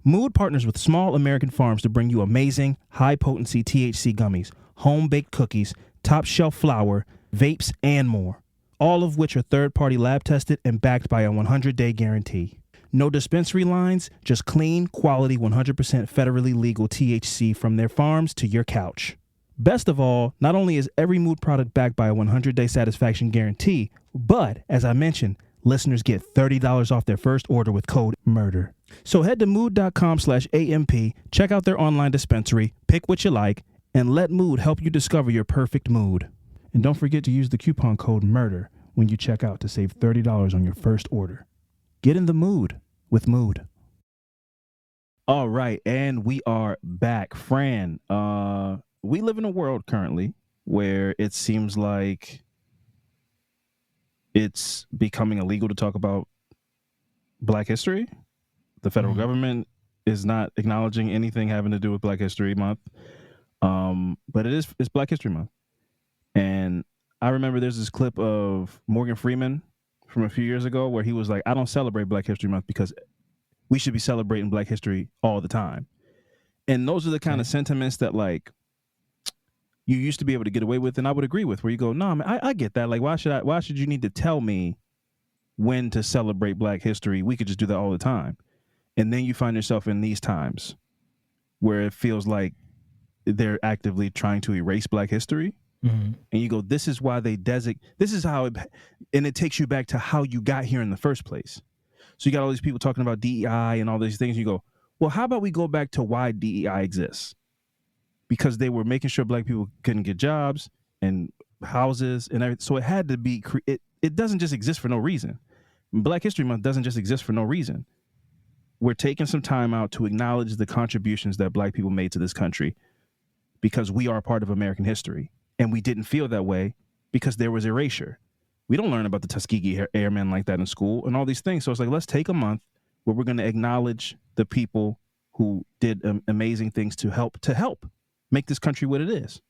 Mood partners with small American farms to bring you amazing, high-potency THC gummies, home-baked cookies, top-shelf flour, vapes, and more, all of which are third-party lab-tested and backed by a 100-day guarantee. No dispensary lines, just clean, quality, 100% federally legal THC from their farms to your couch. Best of all, not only is every Mood product backed by a 100-day satisfaction guarantee, but, as I mentioned, listeners get $30 off their first order with code MURDER. So head to mood.com/AMP, check out their online dispensary, pick what you like, and let Mood help you discover your perfect mood. And don't forget to use the coupon code MURDER when you check out to save $30 on your first order. Get in the mood with Mood. All right, and we are back. Fran, we live in a world currently where it seems like it's becoming illegal to talk about Black history. The federal government is not acknowledging anything having to do with Black History Month. But it's Black History Month. And I remember there's this clip of Morgan Freeman from a few years ago where he was like, I don't celebrate Black History Month because we should be celebrating Black history all the time. And those are the kind of sentiments that, like, you used to be able to get away with, and I would agree with, where you go, no, man, I get that. Like, why should you need to tell me when to celebrate Black history? We could just do that all the time. And then you find yourself in these times where it feels like they're actively trying to erase Black history. And you go, this is why they this is how and it takes you back to how you got here in the first place. So you got all these people talking about DEI and all these things. You go, well, how about we go back to why DEI exists? Because they were making sure Black people couldn't get jobs and houses and everything. So it had to be, it doesn't just exist for no reason. Black History Month doesn't just exist for no reason. We're taking some time out to acknowledge the contributions that Black people made to this country because we are a part of American history. And we didn't feel that way because there was erasure. We don't learn about the Tuskegee Airmen like that in school and all these things. So it's like, let's take a month where we're going to acknowledge the people who did amazing things to help make this country what it is.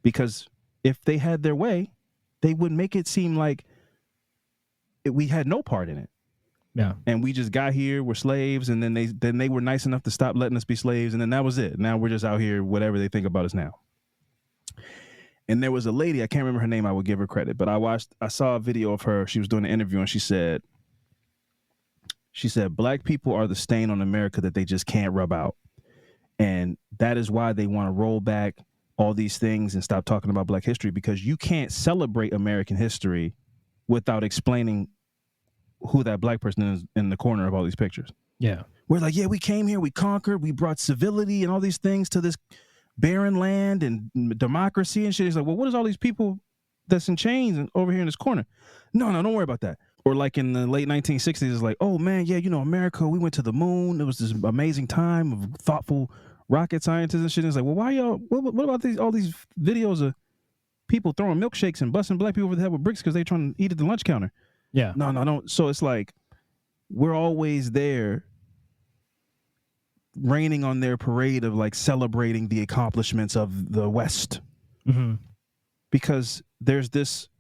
Because if they had their way, they would make it seem like we had no part in it. Yeah. And we just got here, we're slaves, and then they were nice enough to stop letting us be slaves, and then that was it. Now we're just out here, whatever they think about us now. And there was a lady, I can't remember her name, I would give her credit, but I saw a video of her, she was doing an interview, and she said, Black people are the stain on America that they just can't rub out. And that is why they want to roll back all these things and stop talking about Black history, because you can't celebrate American history without explaining who that Black person is in the corner of all these pictures. Yeah. We're like, yeah, we came here, we conquered, we brought civility and all these things to this barren land and democracy and shit. He's like, well, what is all these people that's in chains and over here in this corner? No, don't worry about that. Or like in the late 1960s, it's like, oh man, yeah, America, we went to the moon. It was this amazing time of thoughtful rocket scientists and shit. And it's like, well, why y'all? What about all these videos of people throwing milkshakes and busting black people over the head with bricks because they trying to eat at the lunch counter? Yeah. No, don't. So it's like we're always there, raining on their parade of like celebrating the accomplishments of the West, because there's this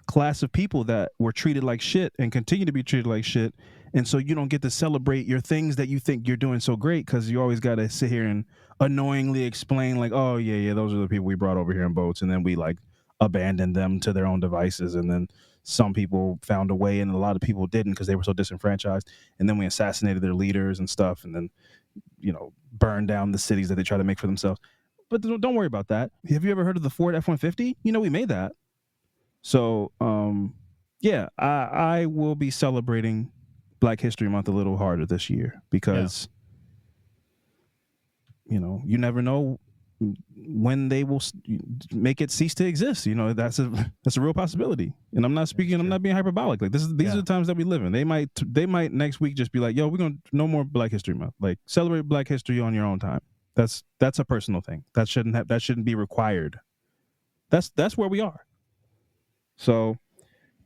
class of people that were treated like shit and continue to be treated like shit, and so you don't get to celebrate your things that you think you're doing so great because you always got to sit here and annoyingly explain like, oh yeah, those are the people we brought over here in boats, and then we like abandoned them to their own devices, and then some people found a way and a lot of people didn't because they were so disenfranchised, and then we assassinated their leaders and stuff, and then burned down the cities that they try to make for themselves. But don't worry about that. Have you ever heard of the Ford F-150? We made that. So, yeah, I will be celebrating Black History Month a little harder this year because, you never know when they will make it cease to exist. That's a real possibility. And I'm not being hyperbolic. Like these are the times that we live in. They might next week just be like, yo, we're going to no more Black History Month. Like celebrate Black history on your own time. That's a personal thing. That shouldn't be required. That's where we are. So,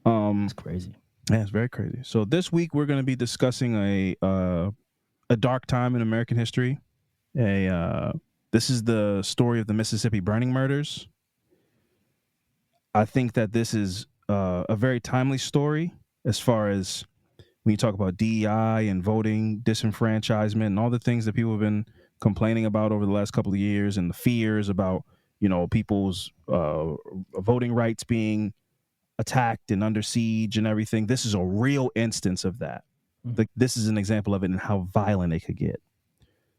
it's crazy. Yeah, it's very crazy. So this week we're going to be discussing a dark time in American history. This is the story of the Mississippi burning murders. I think that this is a very timely story as far as when you talk about DEI and voting, disenfranchisement, and all the things that people have been complaining about over the last couple of years, and the fears about people's voting rights being attacked and under siege and everything. This is a real instance of that. This is an example of it and how violent it could get.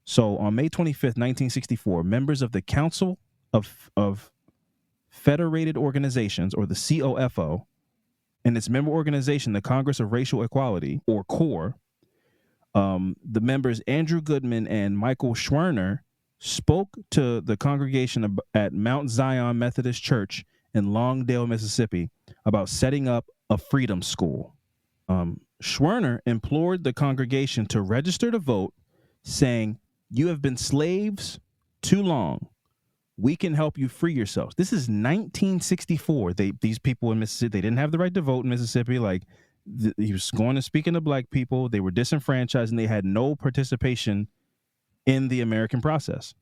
So on May 25th, 1964, members of the Council of Federated Organizations, or the COFO, and its member organization, the Congress of Racial Equality, or CORE, the members Andrew Goodman and Michael Schwerner spoke to the congregation at Mount Zion Methodist Church in Longdale, Mississippi, about setting up a freedom school. Schwerner implored the congregation to register to vote, saying, "You have been slaves too long. We can help you free yourselves." This is 1964. These people in Mississippi, they didn't have the right to vote in Mississippi. Like he was going and speaking to black people. They were disenfranchised and they had no participation in the American process.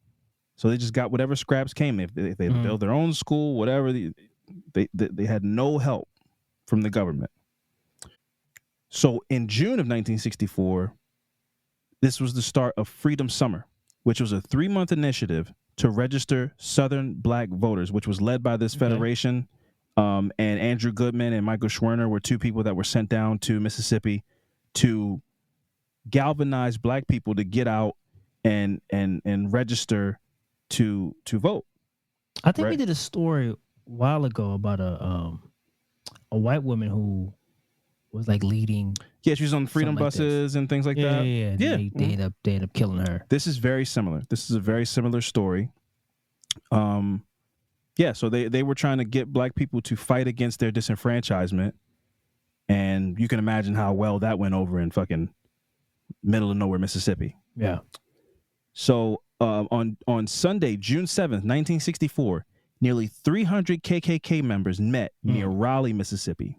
So they just got whatever scraps came. If they built their own school, whatever, they had no help from the government. So in June of 1964, this was the start of Freedom Summer, which was a 3-month initiative to register Southern black voters, which was led by this federation. And Andrew Goodman and Michael Schwerner were two people that were sent down to Mississippi to galvanize black people to get out and register to vote. I think we did a story a while ago about a white woman who was like leading. Yeah, she was on freedom buses and things like that. Yeah. They end up killing her. This is very similar. This is a very similar story. So they were trying to get black people to fight against their disenfranchisement, and you can imagine how well that went over in fucking middle of nowhere, Mississippi. Yeah. So on Sunday, June 7th, 1964, nearly 300 KKK members met near Raleigh, Mississippi.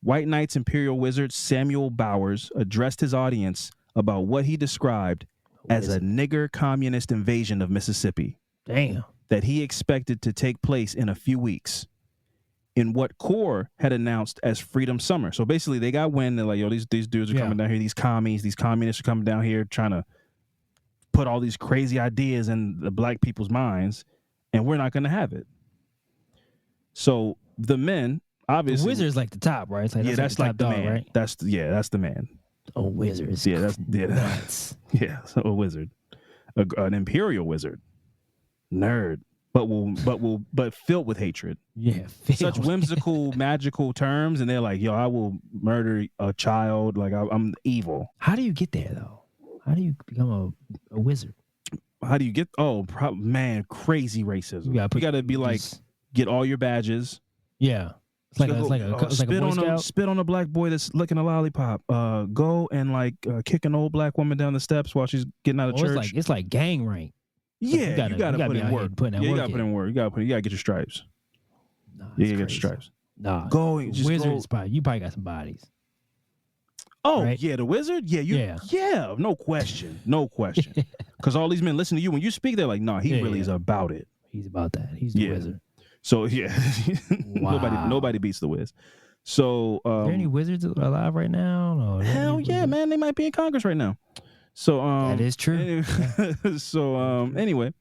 White Knight's Imperial Wizard Samuel Bowers addressed his audience about what he described as a nigger communist invasion of Mississippi. Damn. That he expected to take place in a few weeks in what CORE had announced as Freedom Summer. So basically they got wind. They're like, yo, these dudes are coming down here. These communists are coming down here trying to put all these crazy ideas in the black people's minds, and we're not going to have it. So the men, obviously, the Wizard's like the top, right? It's like, that's like the man, right? That's the man. Oh, Wizards. Yeah, that's nuts. Yeah, so a wizard, an imperial wizard, nerd, but filled with hatred. Yeah, such whimsical, magical terms, and they're like, yo, I will murder a child. Like I'm evil. How do you get there though? How do you become a wizard? How do you get? Crazy racism. You got to be like, get all your badges. Yeah. It's like a Boy Scout. Spit on a black boy that's licking a lollipop. Go and like kick an old black woman down the steps while she's getting out of church. It's like gang rank. Yeah, you gotta put in work. You gotta put in work. You gotta get your stripes. Nah, You gotta get your stripes. Nah, go and just Wizards. go. You probably got some bodies. Oh right? yeah, the wizard. Yeah, no question, Because all these men listen to you when you speak. They're like, nah, he really is about it. He's about that. He's the wizard. So yeah, Wow. nobody beats the Wiz. So are there any wizards alive right now? No, hell yeah, man, they might be in Congress right now. So that is true. So anyway,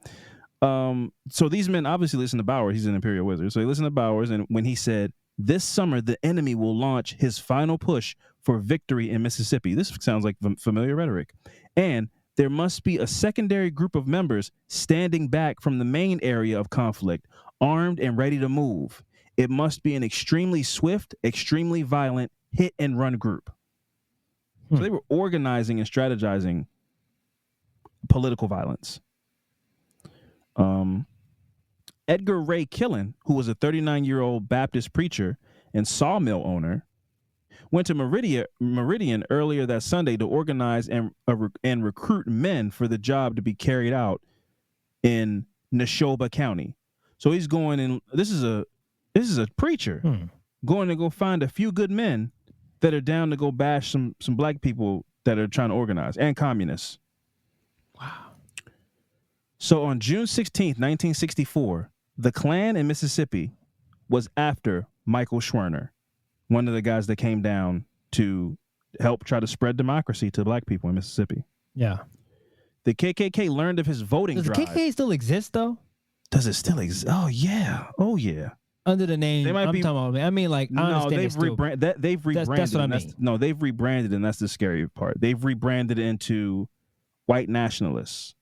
so these men obviously listen to Bowers. He's an Imperial Wizard, so they listen to Bowers, and when he said, "This summer the enemy will launch his final push for victory in Mississippi," this sounds like familiar rhetoric, and there must be a secondary group of members standing back from the main area of conflict, armed and ready to move. It must be an extremely swift, extremely violent hit-and-run group. So they were organizing and strategizing political violence. Edgar Ray Killen, who was a 39-year-old Baptist preacher and sawmill owner, went to Meridian earlier that Sunday to organize and recruit men for the job to be carried out in Neshoba County. So he's going in. This is a preacher going to go find a few good men that are down to go bash some black people that are trying to organize, and communists. Wow. So on June 16th, 1964, the Klan in Mississippi was after Michael Schwerner, one of the guys that came down to help try to spread democracy to black people in Mississippi. Yeah. The KKK learned of his voting drive. Does the KKK still exist, though? Does it still exist? Oh, yeah. Under the name, talking about, I mean, like, I understand they've rebranded. They've rebranded. That's what I mean. No, they've rebranded, and that's the scary part. They've rebranded into white nationalists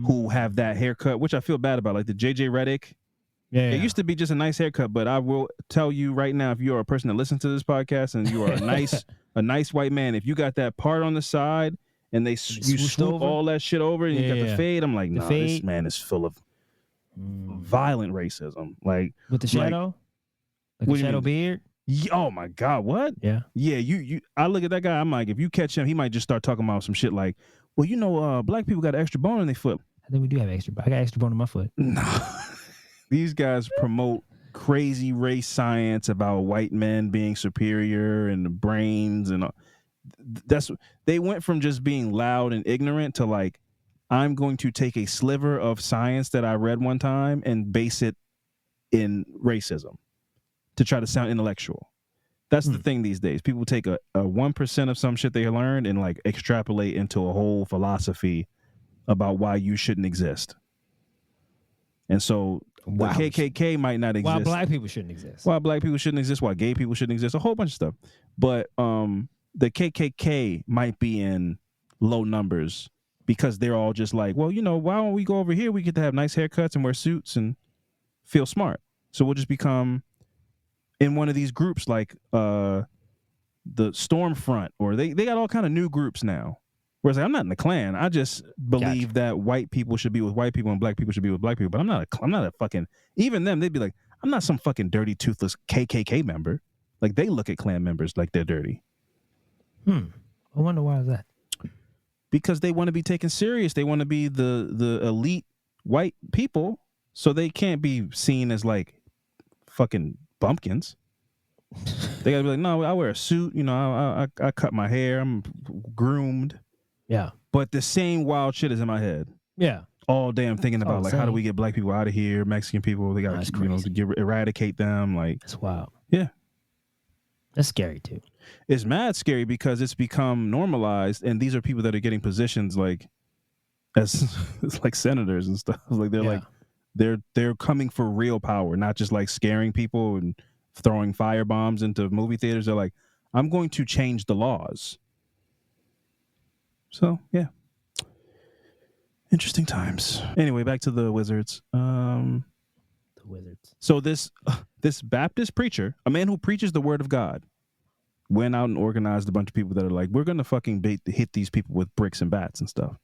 who have that haircut, which I feel bad about, like the JJ Redick. Yeah. It used to be just a nice haircut, but I will tell you right now, if you are a person that listens to this podcast and you are a nice white man, if you got that part on the side and you swoop all that shit over and you got the fade, I'm like, nah, this man is full of violent racism. Like with the shadow, like a shadow beard. Oh my God, what? Yeah. You. I look at that guy. I'm like, if you catch him, he might just start talking about some shit like, well, black people got an extra bone in their foot. I think we do have extra. I got extra bone in my foot. No. These guys promote crazy race science about white men being superior and the brains and they went from just being loud and ignorant to like, I'm going to take a sliver of science that I read one time and base it in racism to try to sound intellectual. That's the thing these days. People take a 1% of some shit they learned and like extrapolate into a whole philosophy about why you shouldn't exist. And so the KKK might not exist. Why black people shouldn't exist. Why black people shouldn't exist. Why gay people shouldn't exist. A whole bunch of stuff. But the KKK might be in low numbers because they're all just like, well, why don't we go over here? We get to have nice haircuts and wear suits and feel smart. So we'll just become in one of these groups like the Stormfront, or they got all kind of new groups now. Whereas like, I'm not in the Klan. I just believe that white people should be with white people and black people should be with black people. But I'm not a fucking, even them, they'd be like, I'm not some fucking dirty, toothless KKK member. Like they look at Klan members like they're dirty. I wonder why is that? Because they want to be taken serious. They want to be the elite white people. So they can't be seen as like fucking bumpkins. They gotta be like, no, I wear a suit. I cut my hair. I'm groomed. Yeah. But the same wild shit is in my head. Yeah. All day I'm thinking about like, how do we get black people out of here? Mexican people, they got to eradicate them. Like, that's wild. Yeah. That's scary too. It's mad scary because it's become normalized, and these are people that are getting positions like as like senators and stuff. Like they're like they're coming for real power, not just like scaring people and throwing fire bombs into movie theaters. They're like, I'm going to change the laws. So yeah, interesting times. Anyway, back to the Wizards. The Wizards. So this Baptist preacher, a man who preaches the word of God, went out and organized a bunch of people that are like, we're gonna fucking hit these people with bricks and bats and stuff.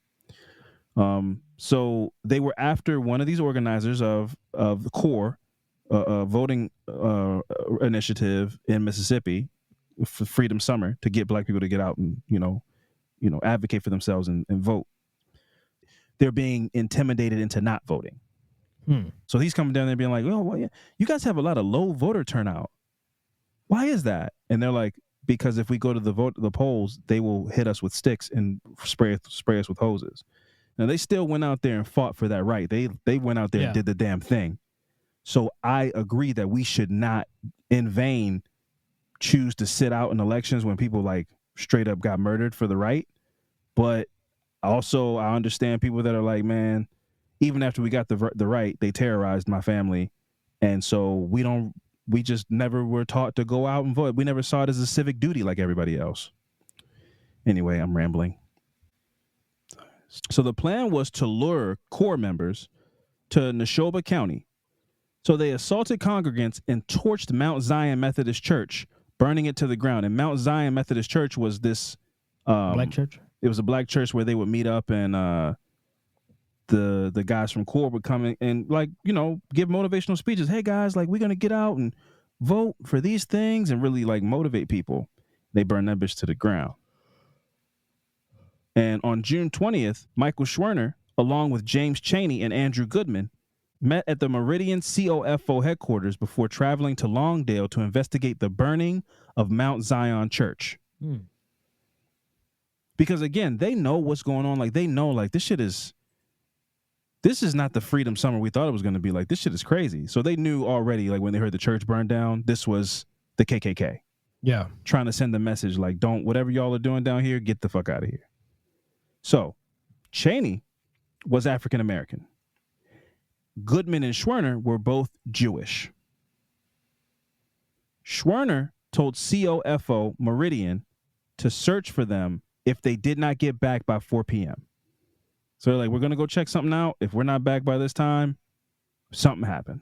So they were after one of these organizers of the core voting initiative in Mississippi for Freedom Summer to get black people to get out and advocate for themselves and vote. They're being intimidated into not voting. So he's coming down there being like, "Oh, well, yeah, you guys have a lot of low voter turnout. Why is that?" And they're like, "Because if we go to the polls, they will hit us with sticks and spray us with hoses." Now they still went out there and fought for that right. They went out there and did the damn thing. So I agree that we should not in vain choose to sit out in elections when people like straight up got murdered for the right. But also I understand people that are like, man, even after we got the right, they terrorized my family. And so we just never were taught to go out and vote. We never saw it as a civic duty like everybody else. Anyway, I'm rambling. So the plan was to lure core members to Neshoba County. So they assaulted congregants and torched Mount Zion Methodist Church, burning it to the ground. And Mount Zion Methodist Church was this black church. It was a black church where they would meet up, and the guys from core would come in and give motivational speeches. Hey guys, like we're gonna get out and vote for these things and really like motivate people. They burned that bitch to the ground. And on June 20th, Michael Schwerner, along with James Chaney and Andrew Goodman, met at the Meridian COFO headquarters before traveling to Longdale to investigate the burning of Mount Zion Church. Because again, they know what's going on. Like they know, like this is not the Freedom Summer we thought it was going to be. Like this shit is crazy. So they knew already, like when they heard the church burn down, this was the KKK. Yeah. Trying to send a message like, don't, whatever y'all are doing down here, get the fuck out of here. So Chaney was African American. Goodman and Schwerner were both Jewish. Schwerner told COFO Meridian to search for them if they did not get back by 4 p.m. So they're like, we're going to go check something out. If we're not back by this time, something happened.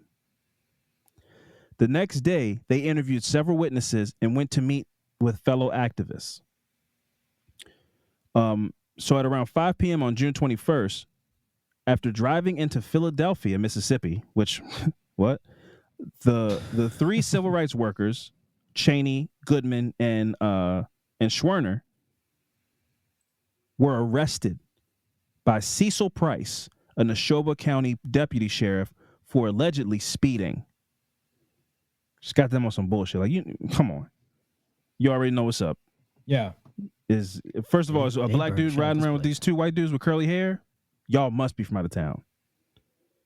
The next day, they interviewed several witnesses and went to meet with fellow activists. So at around 5 p.m. on June 21st, after driving into Philadelphia, Mississippi, which, what? The three civil rights workers, Chaney, Goodman, and Schwerner, were arrested by Cecil Price, a Neshoba County deputy sheriff, for allegedly speeding. Just got them on some bullshit. Like, come on. You already know what's up. Yeah. First of all, is a black dude riding around with these two white dudes with curly hair? Y'all must be from out of town.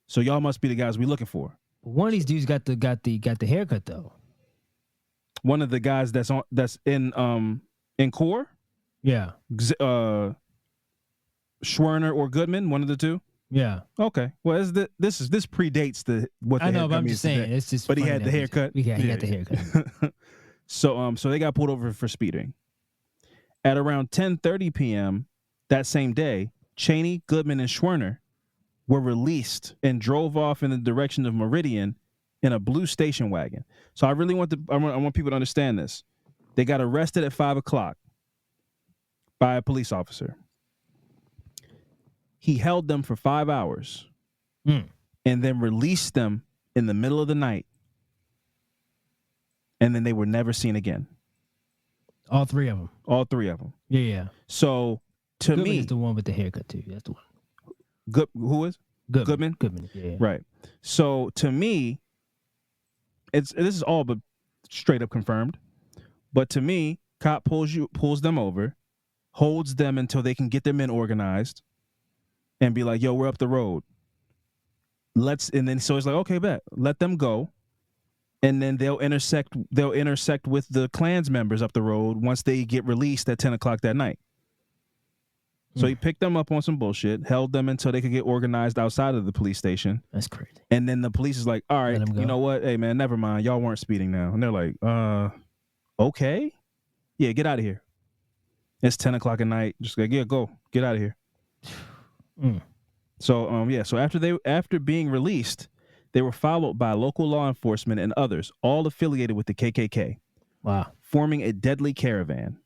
So y'all must be the guys we looking for. One of these dudes got the haircut though. One of the guys that's in core? Yeah. Schwerner or Goodman, one of the two? Yeah. Okay. Well, this predates what the I know, haircut but I'm means just saying today. it's just. But he had the haircut. He got the haircut. So they got pulled over for speeding. At around 10:30 p.m. that same day, Chaney, Goodman, and Schwerner were released and drove off in the direction of Meridian in a blue station wagon. So I really want I want people to understand this. They got arrested at 5 o'clock by a police officer. He held them for 5 hours and then released them in the middle of the night. And then they were never seen again. All three of them. All three of them. Yeah. So to Goodman me, is the one with the haircut too. That's the one. Who is? Goodman? Goodman. Yeah. Right. So to me, this is all but straight up confirmed. But to me, cop pulls them over, holds them until they can get their men organized, and be like, "Yo, we're up the road. And then so it's like, okay, bet, let them go, and then they'll intersect with the Klans members up the road once they get released at 10 o'clock that night." So he picked them up on some bullshit, held them until they could get organized outside of the police station. That's crazy. And then the police is like, all right, you know what? Hey, man, never mind. Y'all weren't speeding now. And they're like, okay. Yeah, get out of here. It's 10 o'clock at night. Just like, yeah, go. Get out of here. So, so after being released, they were followed by local law enforcement and others, all affiliated with the KKK. Wow. Forming a deadly caravan.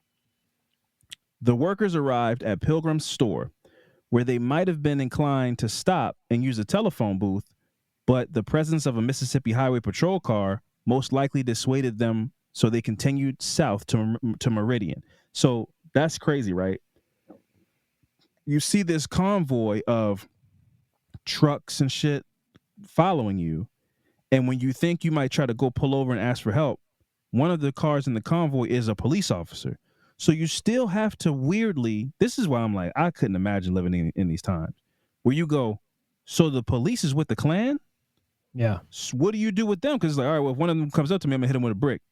The workers arrived at Pilgrim's store, where they might have been inclined to stop and use a telephone booth, but the presence of a Mississippi Highway Patrol car most likely dissuaded them, so they continued south to Meridian. So that's crazy, right? You see this convoy of trucks and shit following you, and when you think you might try to go pull over and ask for help, one of the cars in the convoy is a police officer. So you still have to weirdly, this is why I'm like, I couldn't imagine living in these times, where you go, so the police is with the Klan? Yeah. So what do you do with them? Because it's like, all right, well, if one of them comes up to me, I'm going to hit him with a brick.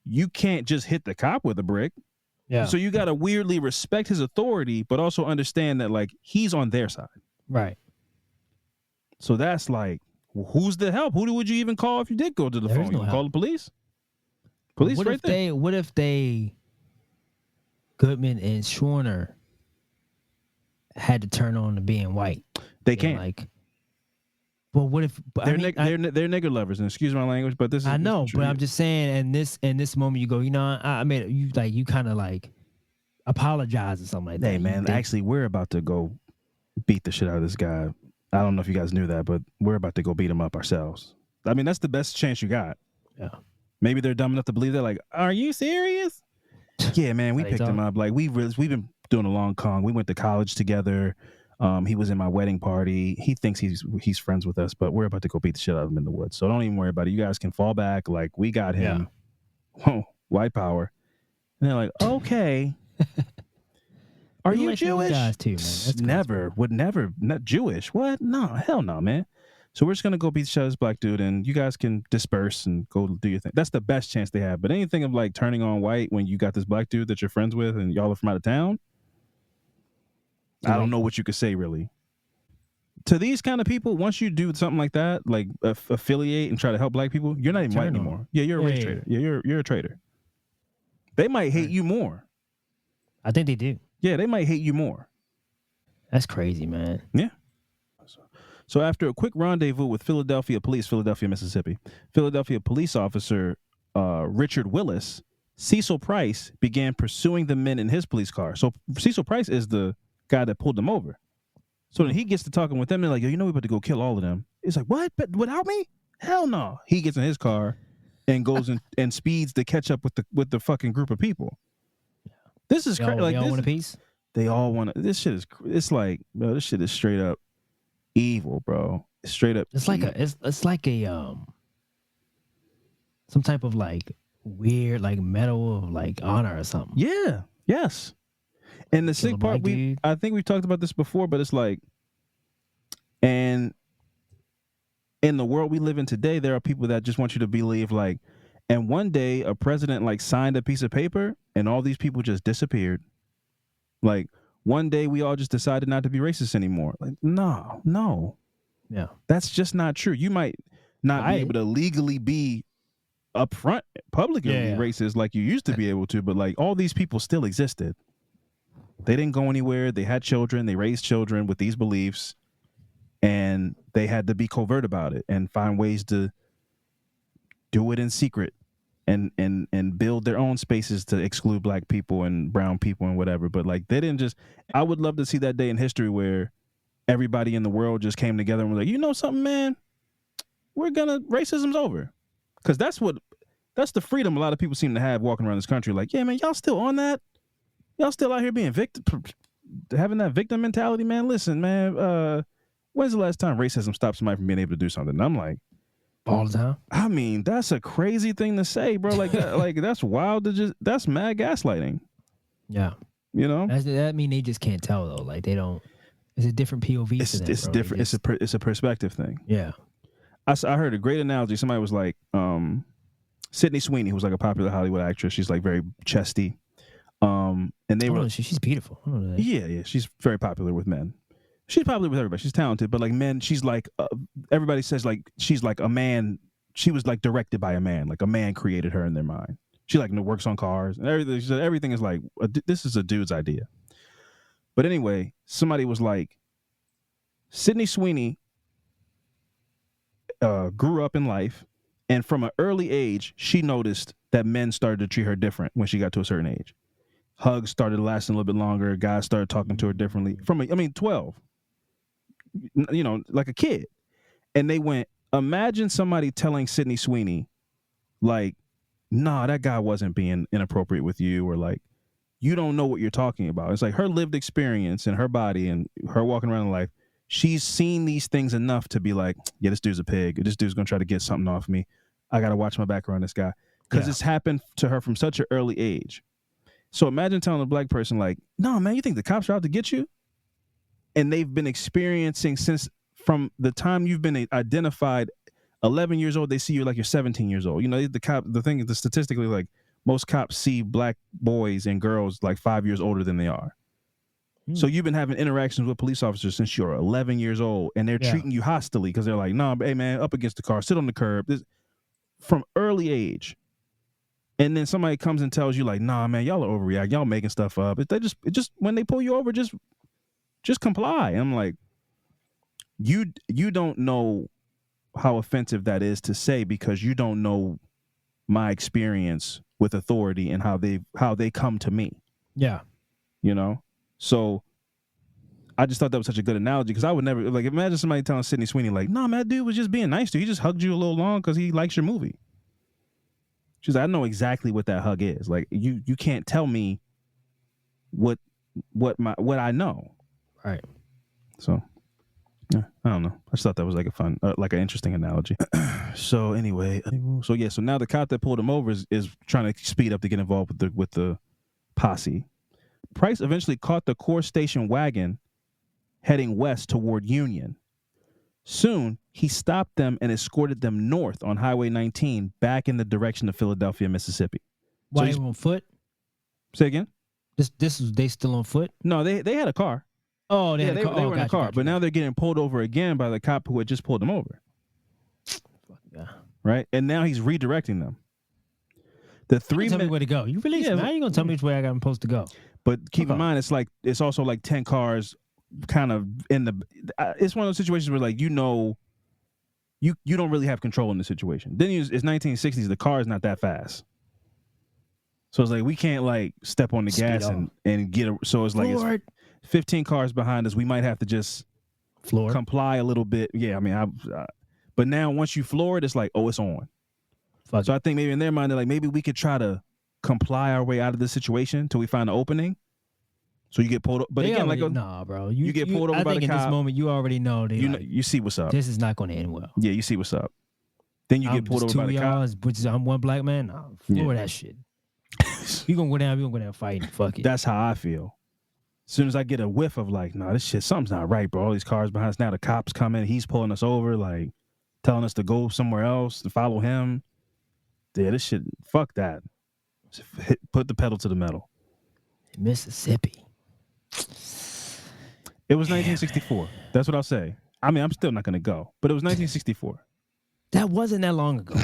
You can't just hit the cop with a brick. Yeah. So you got to weirdly respect his authority, but also understand that, like, he's on their side. Right. So that's like, well, who's the help? Who would you even call if you did go to the phone? No You call the police? Police what right if there. What if Goodman and Schwerner had to turn on to being white? They can't. Like, well, what if they're nigger lovers, and excuse my language, but this is I know, but I'm just just saying, in this moment, you go, you know, I mean, you kind of like apologize or something like that. Hey man, actually, we're about to go beat the shit out of this guy. I don't know if you guys knew that, but we're about to go beat him up ourselves. I mean, that's the best chance you got. Yeah. Maybe they're dumb enough to believe that. Like, are you serious? Yeah, man, we picked him up. Like, we've been doing a long con. We went to college together. He was in my wedding party. He thinks he's friends with us, but we're about to go beat the shit out of him in the woods. So don't even worry about it. You guys can fall back. Like, we got him. Yeah. Whoa, white power. And they're like, okay. Are you Jewish? Guys too, man. Never. Would never. Not Jewish. What? No. Hell no, man. So we're just gonna go beat the shit out of this black dude, and you guys can disperse and go do your thing. That's the best chance they have. But anything of like turning on white when you got this black dude that you're friends with and y'all are from out of town, I don't know what you could say really. To these kind of people, once you do something like that, like affiliate and try to help black people, you're not even white anymore. Yeah, you're a race traitor. Yeah, you're a traitor. They might hate you more. I think they do. Yeah, they might hate you more. That's crazy, man. Yeah. So after a quick rendezvous with Philadelphia police, Philadelphia, Mississippi, Philadelphia police officer Richard Willis, Cecil Price began pursuing the men in his police car. So Cecil Price is the guy that pulled them over. So then he gets to talking with them. They're like, yo, you know, we're about to go kill all of them. It's like, what? But without me? Hell no. He gets in his car and goes and speeds to catch up with the fucking group of people. This is crazy. Like, they all want a piece? They all want to. This shit is. It's like, bro, this shit is straight up evil, bro. Straight up. It's like it's like a some type of like weird like medal of like honor or something. Yeah. Yes. And the sick part, I think we've talked about this before, but it's like, and in the world we live in today, there are people that just want you to believe like, and one day a president like signed a piece of paper and all these people just disappeared. Like one day we all just decided not to be racist anymore. Like, no. Yeah. That's just not true. You might not be able to legally be upfront publicly racist like you used to be able to, but like all these people still existed. They didn't go anywhere. They had children. They raised children with these beliefs, and they had to be covert about it and find ways to do it in secret and build their own spaces to exclude black people and brown people and whatever. But like they didn't just, I would love to see that day in history where everybody in the world just came together and was like, you know something, man, racism's over. Because that's the freedom a lot of people seem to have walking around this country. Like, yeah, man, y'all still on that? Y'all still out here being having that victim mentality, man? Listen, man, when's the last time racism stopped somebody from being able to do something? And I'm like, all the time. I mean, that's a crazy thing to say, bro. Like, like that's wild that's mad gaslighting. Yeah. You know? That mean they just can't tell though. Like they don't, it's a different POV. It's different. It's a perspective thing. Yeah. I heard a great analogy. Somebody was like, Sydney Sweeney, who was like a popular Hollywood actress. She's like very chesty. And they were, she's beautiful. Yeah. She's very popular with men. She's popular with everybody. She's talented, but like men, she's like, everybody says like, she's like a man. She was like directed by a man. Like a man created her in their mind. She like works on cars and everything. She said everything is like, this is a dude's idea. But anyway, somebody was like, Sydney Sweeney grew up in life, and from an early age, she noticed that men started to treat her different when she got to a certain age. Hugs started lasting a little bit longer. Guys started talking to her differently. 12, you know, like a kid. And they went, imagine somebody telling Sydney Sweeney, like, nah, that guy wasn't being inappropriate with you, or like, you don't know what you're talking about. It's like her lived experience and her body and her walking around in life. She's seen these things enough to be like, yeah, this dude's a pig. This dude's going to try to get something off me. I got to watch my back around this guy. Because it's happened to her from such an early age. So imagine telling a black person like, no, man, you think the cops are out to get you? And they've been experiencing since from the time you've been identified 11 years old, they see you like you're 17 years old. You know, the thing is, statistically, like most cops see black boys and girls like 5 years older than they are. So you've been having interactions with police officers since you're 11 years old, and they're treating you hostilely because they're like, nah, hey, man, up against the car, sit on the curb. From early age. And then somebody comes and tells you like, nah, man, y'all are overreact. Y'all making stuff up. It just when they pull you over, just comply. And I'm like, you don't know how offensive that is to say because you don't know my experience with authority and how they come to me. Yeah. You know? So I just thought that was such a good analogy because I would never, like, imagine somebody telling Sydney Sweeney, like, nah, man, that dude was just being nice to you. He just hugged you a little long because he likes your movie. She's like, I know exactly what that hug is. Like, you can't tell me what I know. Right. So, yeah, I don't know. I just thought that was like a fun, like an interesting analogy. So anyway, so now the cop that pulled him over is trying to speed up to get involved with the posse. Price eventually caught the core station wagon heading west toward Union. Soon, he stopped them and escorted them north on Highway 19 back in the direction of Philadelphia, Mississippi. Why they were on foot? Say again? This was they still on foot? No, they had a car. Oh, they were in a car, but now they're getting pulled over again by the cop who had just pulled them over. Yeah. Right? And now he's redirecting them. The three tell me where to go. You release me. How you gonna tell me which way I'm supposed to go? But keep in mind, it's also like 10 cars kind of in the. It's one of those situations where like you don't really have control in the situation. Then it's 1960s. The car is not that fast, so it's like we can't like step on the gas and get. So it's like it's 15 cars behind us. We might have to just comply a little bit. Yeah, I mean, but now once you floor it, it's like, oh, it's on. So I think maybe in their mind, they're like, maybe we could try to comply our way out of this situation until we find an opening. So you get pulled up. But they again, already, nah, bro. You get pulled over by the cop. I think in this moment, you already know. You see what's up. This is not going to end well. Yeah, you see what's up. Then you get pulled over by the cop. Which is, I'm one black man. Nah, floor that shit. You going to go down, we going to go down fighting. Fuck it. That's how I feel. As soon as I get a whiff of like, nah, this shit, something's not right, bro. All these cars behind us. Now the cops coming. He's pulling us over, like telling us to go somewhere else, to follow him. Yeah, this shit, fuck that. Put the pedal to the metal. Mississippi. It was 1964. That's what I'll say. I mean, I'm still not going to go, but it was 1964. That wasn't that long ago.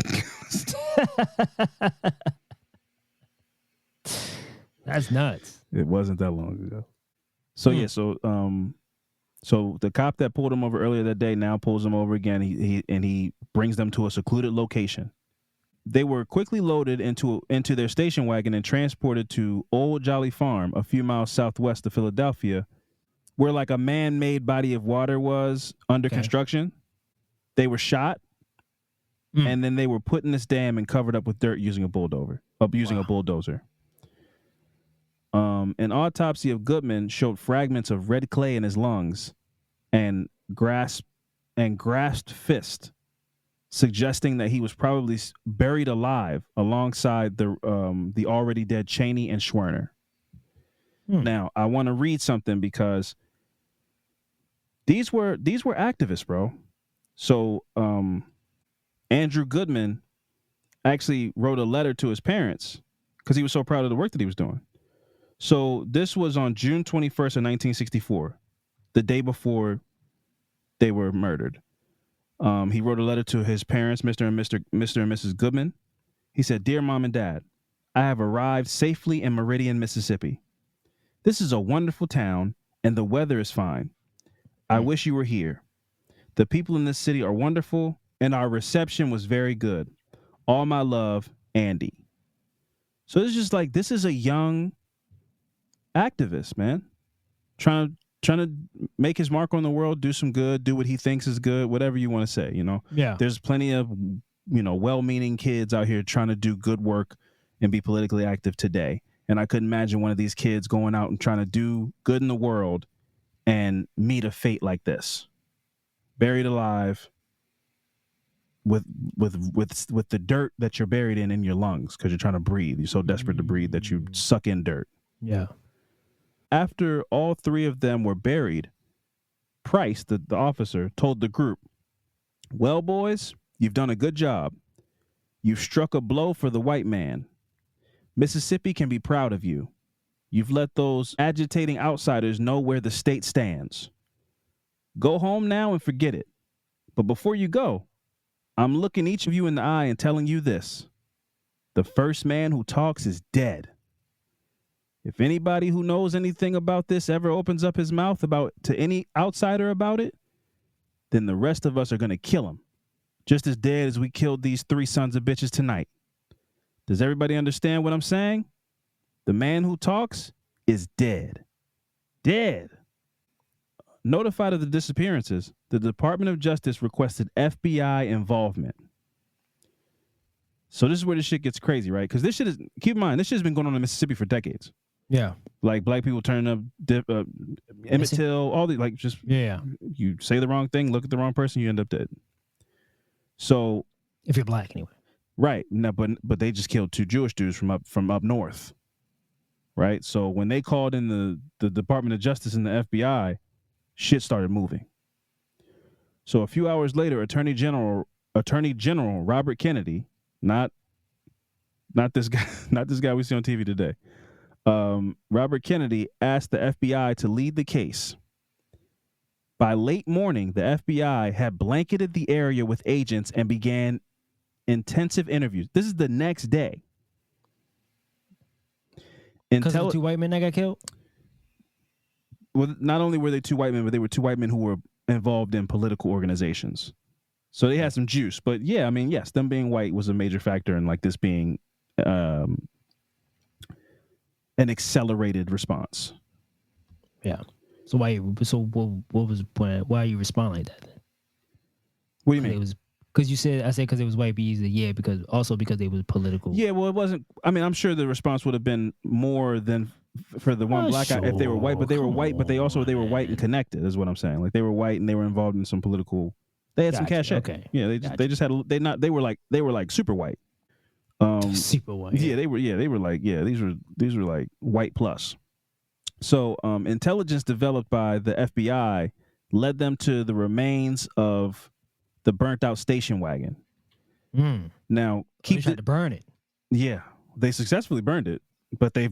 That's nuts. It wasn't that long ago. So yeah, so the cop that pulled him over earlier that day now pulls him over again. He brings them to a secluded location. They were quickly loaded into their station wagon and transported to Old Jolly Farm, a few miles southwest of Philadelphia, where like a man-made body of water was under construction. They were shot, and then they were put in this dam and covered up with dirt using a bulldozer. An autopsy of Goodman showed fragments of red clay in his lungs and grasped fist, suggesting that he was probably buried alive alongside the already dead Cheney and Schwerner. Now, I want to read something because these were activists, bro. So Andrew Goodman actually wrote a letter to his parents because he was so proud of the work that he was doing. So this was on June 21st of 1964, the day before they were murdered. He wrote a letter to his parents, Mr. and Mrs. Goodman. He said, "Dear Mom and Dad, I have arrived safely in Meridian, Mississippi. This is a wonderful town, and the weather is fine. I wish you were here. The people in this city are wonderful, and our reception was very good. All my love, Andy." So it's just like, this is a young activist, man, trying to make his mark on the world, do some good, do what he thinks is good, whatever you want to say, you know. Yeah. There's plenty of, you know, well-meaning kids out here trying to do good work and be politically active today. And I couldn't imagine one of these kids going out and trying to do good in the world and meet a fate like this. Buried alive with the dirt that you're buried in your lungs because you're trying to breathe. You're so desperate to breathe that you suck in dirt. Yeah. After all three of them were buried, Price, the officer, told the group, "Well, boys, you've done a good job. You've struck a blow for the white man. Mississippi can be proud of you. You've let those agitating outsiders know where the state stands. Go home now and forget it. But before you go, I'm looking each of you in the eye and telling you this. The first man who talks is dead. If anybody who knows anything about this ever opens up his mouth to any outsider about it, then the rest of us are going to kill him, just as dead as we killed these three sons of bitches tonight. Does everybody understand what I'm saying? The man who talks is dead. Dead." Notified of the disappearances, the Department of Justice requested FBI involvement. So this is where this shit gets crazy, right? Because this shit is, keep in mind, this shit has been going on in Mississippi for decades. Yeah. Like black people turning up, Emmett Till, all the, like, just, you say the wrong thing, look at the wrong person, you end up dead. So. If you're black, anyway. Right. No, but they just killed two Jewish dudes from up north. Right. So when they called in the Department of Justice and the FBI, shit started moving. So a few hours later, Attorney General Robert Kennedy, not this guy we see on TV today. Robert Kennedy asked the FBI to lead the case. By late morning, the FBI had blanketed the area with agents and began intensive interviews. This is the next day. Because of the two white men that got killed? Well, not only were they two white men, but they were two white men who were involved in political organizations. So they had some juice. But yeah, I mean, yes, them being white was a major factor in like this being an accelerated response. Yeah. So what was the point? Why you respond like that then? What do you mean? It was because you said, I said because it was white bees. Yeah, because they was political. Yeah, well, it wasn't. I mean, I'm sure the response would have been more than for the one black guy if they were white, but they were white, but they were white and connected, is what I'm saying. Like they were white and they were involved in some political. They had some cachet. Okay. Yeah, they just had they were like super white. Super white. Yeah, they were like these were like white plus. So intelligence developed by the FBI led them to the remains of the burnt out station wagon. Now They tried to burn it. Yeah, they successfully burned it, but they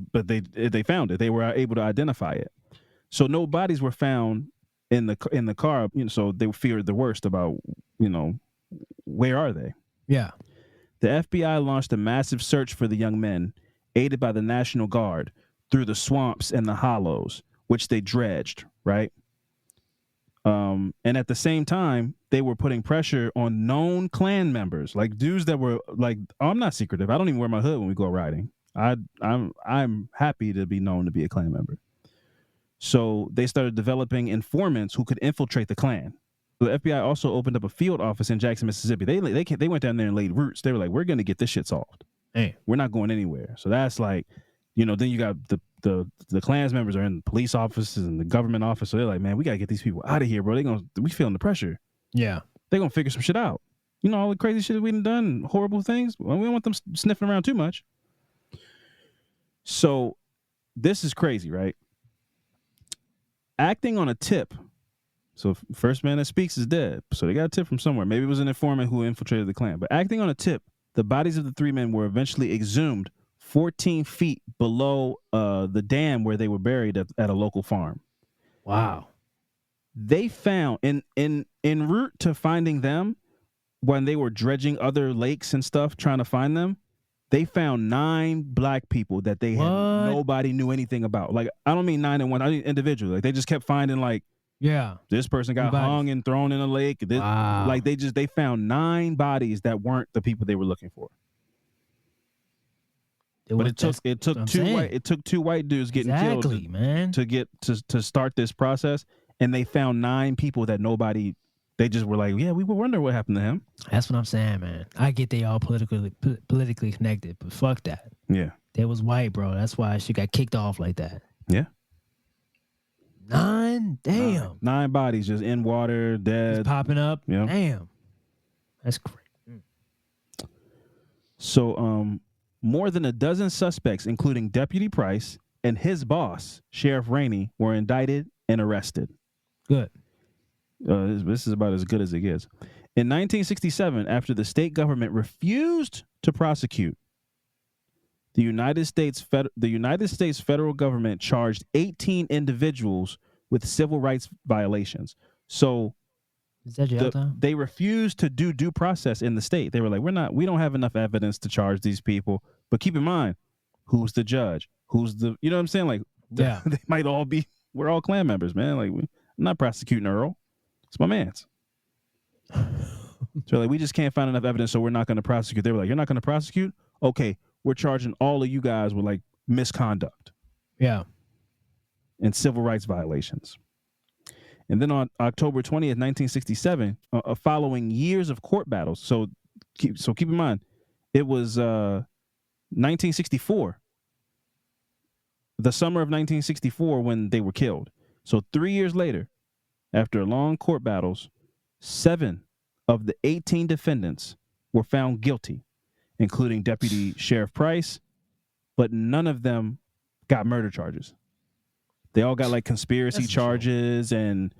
found it. They were able to identify it. So no bodies were found in the car. You know, so they feared the worst about, you know, where are they? Yeah. The FBI launched a massive search for the young men, aided by the National Guard, through the swamps and the hollows, which they dredged, right? And at the same time, they were putting pressure on known Klan members, like dudes that were like, oh, I'm not secretive. I don't even wear my hood when we go riding. I'm happy to be known to be a Klan member. So they started developing informants who could infiltrate the Klan. The FBI also opened up a field office in Jackson, Mississippi. They went down there and laid roots. They were like, we're going to get this shit solved. Hey, we're not going anywhere. So that's like, you know, then you got the Klans members are in police offices and the government office. So they're like, man, we got to get these people out of here, bro. We feeling the pressure. Yeah. They're going to figure some shit out. You know, all the crazy shit that we done, horrible things. Well, we don't want them sniffing around too much. So this is crazy, right? Acting on a tip. So first man that speaks is dead. So they got a tip from somewhere. Maybe it was an informant who infiltrated the Klan. But acting on a tip, the bodies of the three men were eventually exhumed 14 feet below the dam where they were buried at a local farm. Wow. They found en route to finding them, when they were dredging other lakes and stuff trying to find them, they found 9 black people that they had nobody knew anything about. Like, I don't mean 9 in one, I mean individually. Like, they just kept finding, like, this person got hung and thrown in a lake. Like, they found 9 bodies that weren't the people they were looking for. But it took that's what I'm two white dudes getting exactly, killed man. to start this process, and they found 9 people that nobody. They just were like, yeah, we were wondering what happened to him. That's what I'm saying, man. I get they all politically connected, but fuck that. Yeah, They was white, bro. That's why she got kicked off like that. yeah. 9, damn, 9 bodies just in water, dead, it's popping up. Yeah. Damn, that's crazy. So, more than a dozen suspects, including Deputy Price and his boss, Sheriff Rainey, were indicted and arrested. Good. This is about as good as it gets. In 1967, after the state government refused to prosecute, the United States federal government charged 18 individuals with civil rights violations. So Is that jail time? they refused to do due process in the state. They were like, we don't have enough evidence to charge these people. But keep in mind, who's the judge? Who's the, you know what I'm saying? Like, Yeah. they might all be, we're all Klan members, man. Like, I'm not prosecuting Earl. It's my man's. So like, we just can't find enough evidence, so we're not going to prosecute. They were like, you're not going to prosecute? Okay, we're charging all of you guys with like misconduct. Yeah. And civil rights violations. And then on October 20th, 1967, following years of court battles, so keep in mind, it was 1964, the summer of 1964 when they were killed. So 3 years later, after long court battles, 7 of the 18 defendants were found guilty, including Deputy Sheriff Price, but none of them got murder charges. They all got like conspiracy charges and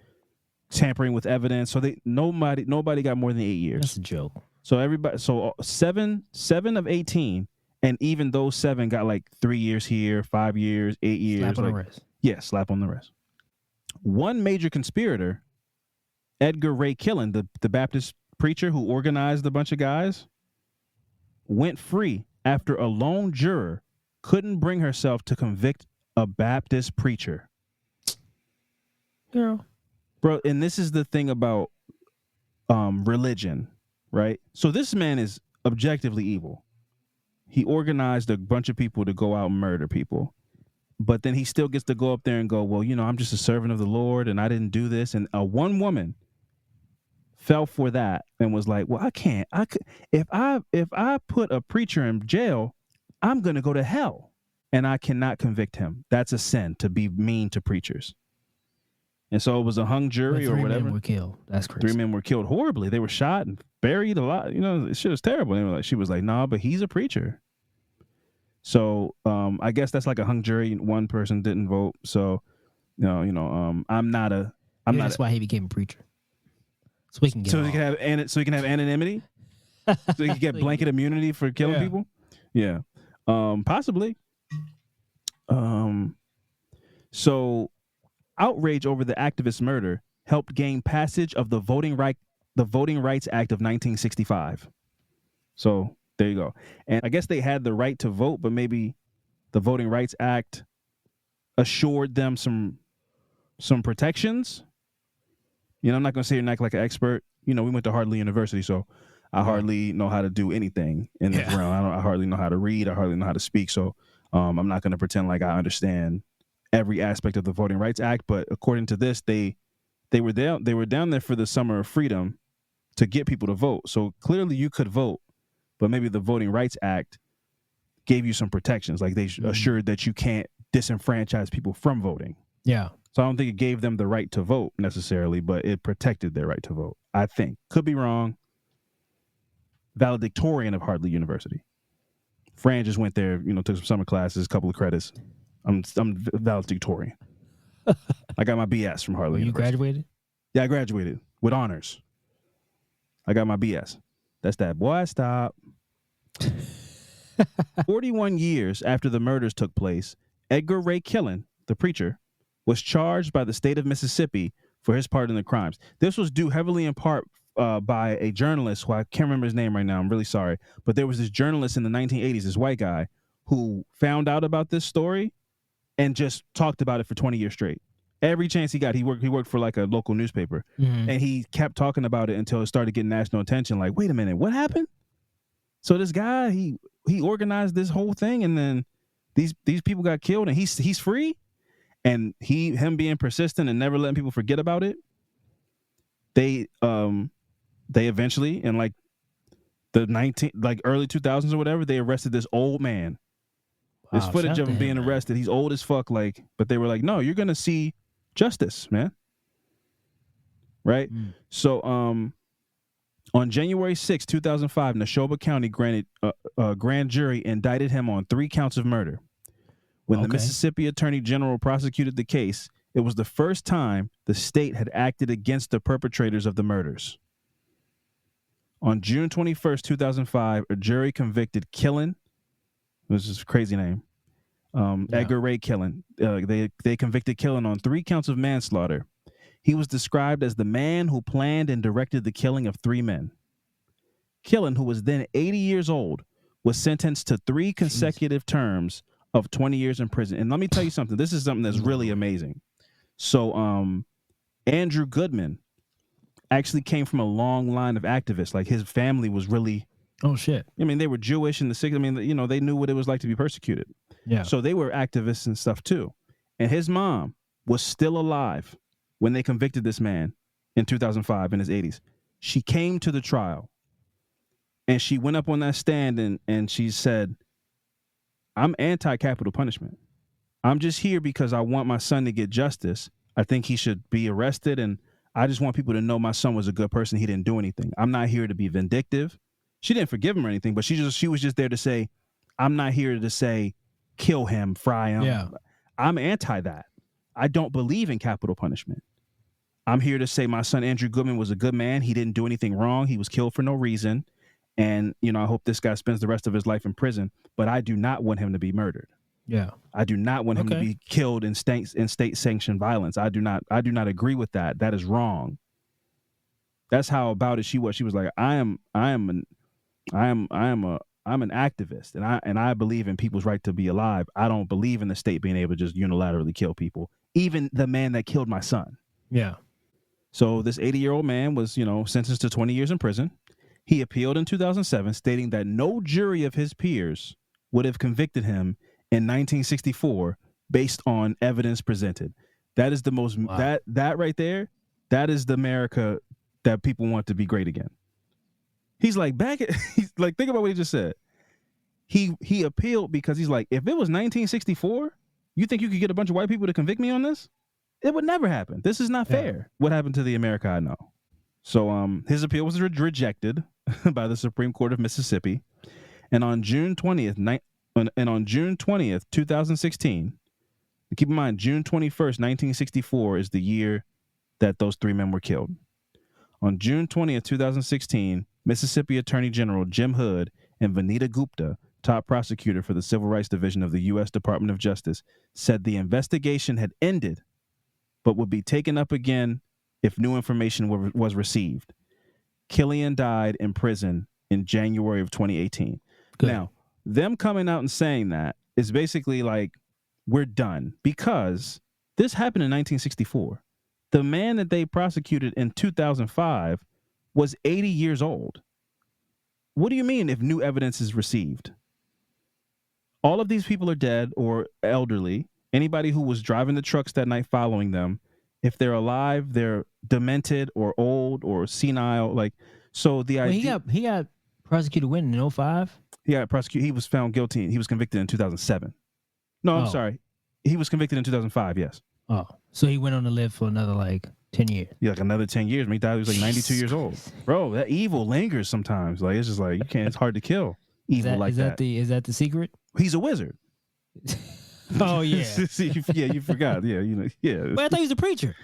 tampering with evidence. So nobody got more than 8 years. That's a joke. So seven of 18, and even those 7 got like 3 years here, 5 years, 8 years. Slap on the wrist. Yeah, slap on the wrist. One major conspirator, Edgar Ray Killen, the Baptist preacher who organized a bunch of guys, went free after a lone juror couldn't bring herself to convict a Baptist preacher. Yeah. Bro, and this is the thing about religion, right? So this man is objectively evil. He organized a bunch of people to go out and murder people. But then he still gets to go up there and go, well, I'm just a servant of the Lord and I didn't do this. And one woman fell for that and was like, well, if I put a preacher in jail, I'm going to go to hell and I cannot convict him. That's a sin to be mean to preachers. And so it was a hung jury or whatever. 3 men were killed. That's crazy. 3 men were killed horribly. They were shot and buried a lot. This shit was terrible. And she was like, nah, but he's a preacher. So I guess that's like a hung jury. One person didn't vote. So, I'm not a. That's why he became a preacher. So we can get. So he can have anonymity. So he can get blanket immunity for killing people. Yeah, possibly. So outrage over the activist murder helped gain passage of the Voting Rights Act of 1965. So there you go. And I guess they had the right to vote, but maybe the Voting Rights Act assured them some protections. I'm not going to say you're not like an expert. We went to Hartley University, so I hardly know how to do anything in this realm. I hardly know how to read. I hardly know how to speak. So I'm not going to pretend like I understand every aspect of the Voting Rights Act. But according to this, they were down there for the Summer of Freedom to get people to vote. So clearly you could vote, but maybe the Voting Rights Act gave you some protections. Like they assured that you can't disenfranchise people from voting. Yeah. So I don't think it gave them the right to vote necessarily, but it protected their right to vote. I think. Could be wrong. Valedictorian of Hartley University. Fran just went there, took some summer classes, a couple of credits. I'm valedictorian. I got my BS from Hartley University. You graduated? Yeah, I graduated with honors. I got my BS. That's that. Boy, stop. 41 years after the murders took place, Edgar Ray Killen, the preacher, was charged by the state of Mississippi for his part in the crimes. This was due heavily in part by a journalist who I can't remember his name right now. I'm really sorry. But there was this journalist in the 1980s, this white guy, who found out about this story and just talked about it for 20 years straight. Every chance he got, he worked for like a local newspaper. Mm-hmm. And he kept talking about it until it started getting national attention. Like, wait a minute, what happened? So this guy, he organized this whole thing, and then these people got killed, and he's free, and him being persistent and never letting people forget about it. They eventually in like the early 2000s or whatever, they arrested this old man. There's footage of him being arrested. He's old as fuck, like, but they were like, no, you're gonna see justice, man. Right? So on January 6, 2005, Neshoba County grand jury indicted him on 3 counts of murder. When the Mississippi Attorney General prosecuted the case, it was the first time the state had acted against the perpetrators of the murders. On June 21st, 2005, a jury convicted Killen, this is a crazy name, Edgar Ray Killen. They convicted Killen on 3 counts of manslaughter. He was described as the man who planned and directed the killing of 3 men. Killen, who was then 80 years old, was sentenced to 3 consecutive terms of 20 years in prison. And let me tell you something. This is something that's really amazing. So Andrew Goodman actually came from a long line of activists. Like, his family was really... Oh, shit. I mean, they were Jewish in the 60s. I mean, you know, they knew what it was like to be persecuted. Yeah. So they were activists and stuff, too. And his mom was still alive when they convicted this man in 2005 in his 80s. She came to the trial, and she went up on that stand and she said, I'm anti-capital punishment. I'm just here because I want my son to get justice. I think he should be arrested, and I just want people to know my son was a good person. He didn't do anything. I'm not here to be vindictive. She didn't forgive him or anything, but she was just there to say, I'm not here to say, kill him, fry him. Yeah. I'm anti that. I don't believe in capital punishment. I'm here to say my son, Andrew Goodman, was a good man. He didn't do anything wrong. He was killed for no reason. And, you know, I hope this guy spends the rest of his life in prison, but I do not want him to be murdered. Yeah. I do not want him to be killed in state sanctioned violence. I do not agree with that. That is wrong. That's how about it she was. She was like, I'm an activist, and I believe in people's right to be alive. I don't believe in the state being able to just unilaterally kill people, even the man that killed my son. Yeah. So this 80-year-old man was, you know, sentenced to 20 years in prison. He appealed in 2007, stating that no jury of his peers would have convicted him in 1964 based on evidence presented. That is the most that right there. That is the America that people want to be great again. He's like, he's like, think about what he just said. He appealed because he's like, if it was 1964, you think you could get a bunch of white people to convict me on this? It would never happen. This is not fair. What happened to the America I know? So his appeal was rejected by the Supreme Court of Mississippi. And on June 20th, 2016, keep in mind, June 21st, 1964 is the year that those 3 men were killed. On June 20th, 2016, Mississippi Attorney General Jim Hood and Vanita Gupta, top prosecutor for the Civil Rights Division of the U.S. Department of Justice, said the investigation had ended, but would be taken up again if new information was received. Killian died in prison in January of 2018. Good. Now, them coming out and saying that is basically like, we're done, because this happened in 1964. The man that they prosecuted in 2005 was 80 years old. What do you mean if new evidence is received? All of these people are dead or elderly. Anybody who was driving the trucks that night following them, if they're alive, they're demented or old or senile. Like, so the idea... He got prosecuted when, in 05? He got prosecuted. He was found guilty. He was convicted in 2007. No, I'm sorry. He was convicted in 2005, yes. Oh, so he went on to live for another, like, 10 years. Yeah, like another 10 years. I mean, he died, he was like 92 years old. Bro, that evil lingers sometimes. Like, it's just like, you can't, it's hard to kill evil like that. Is that the secret? He's a wizard. Oh, yeah. Yeah, you forgot. Yeah, you know, yeah. But I thought he was a preacher.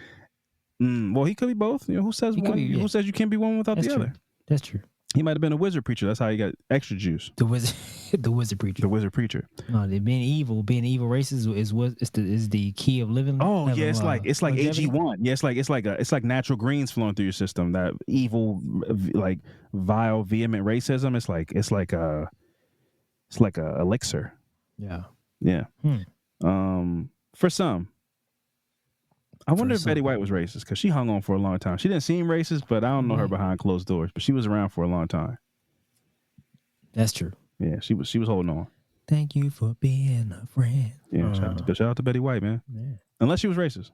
Well, he could be both. You know, who says who says you can't be one without the other? That's true. He might have been a wizard preacher. That's how he got extra juice. The wizard preacher. The wizard preacher. No, being evil racist is the key of living. Oh yeah, it's like AG1. Yeah, it's like natural greens flowing through your system. That evil, like vile, vehement racism. It's like a elixir. Yeah. Yeah. For some. I wonder if Betty White was racist, because she hung on for a long time. She didn't seem racist, but I don't know her behind closed doors. But she was around for a long time. That's true. Yeah, she was holding on. Thank you for being a friend. Yeah, shout out to Betty White, man. Yeah. Unless she was racist,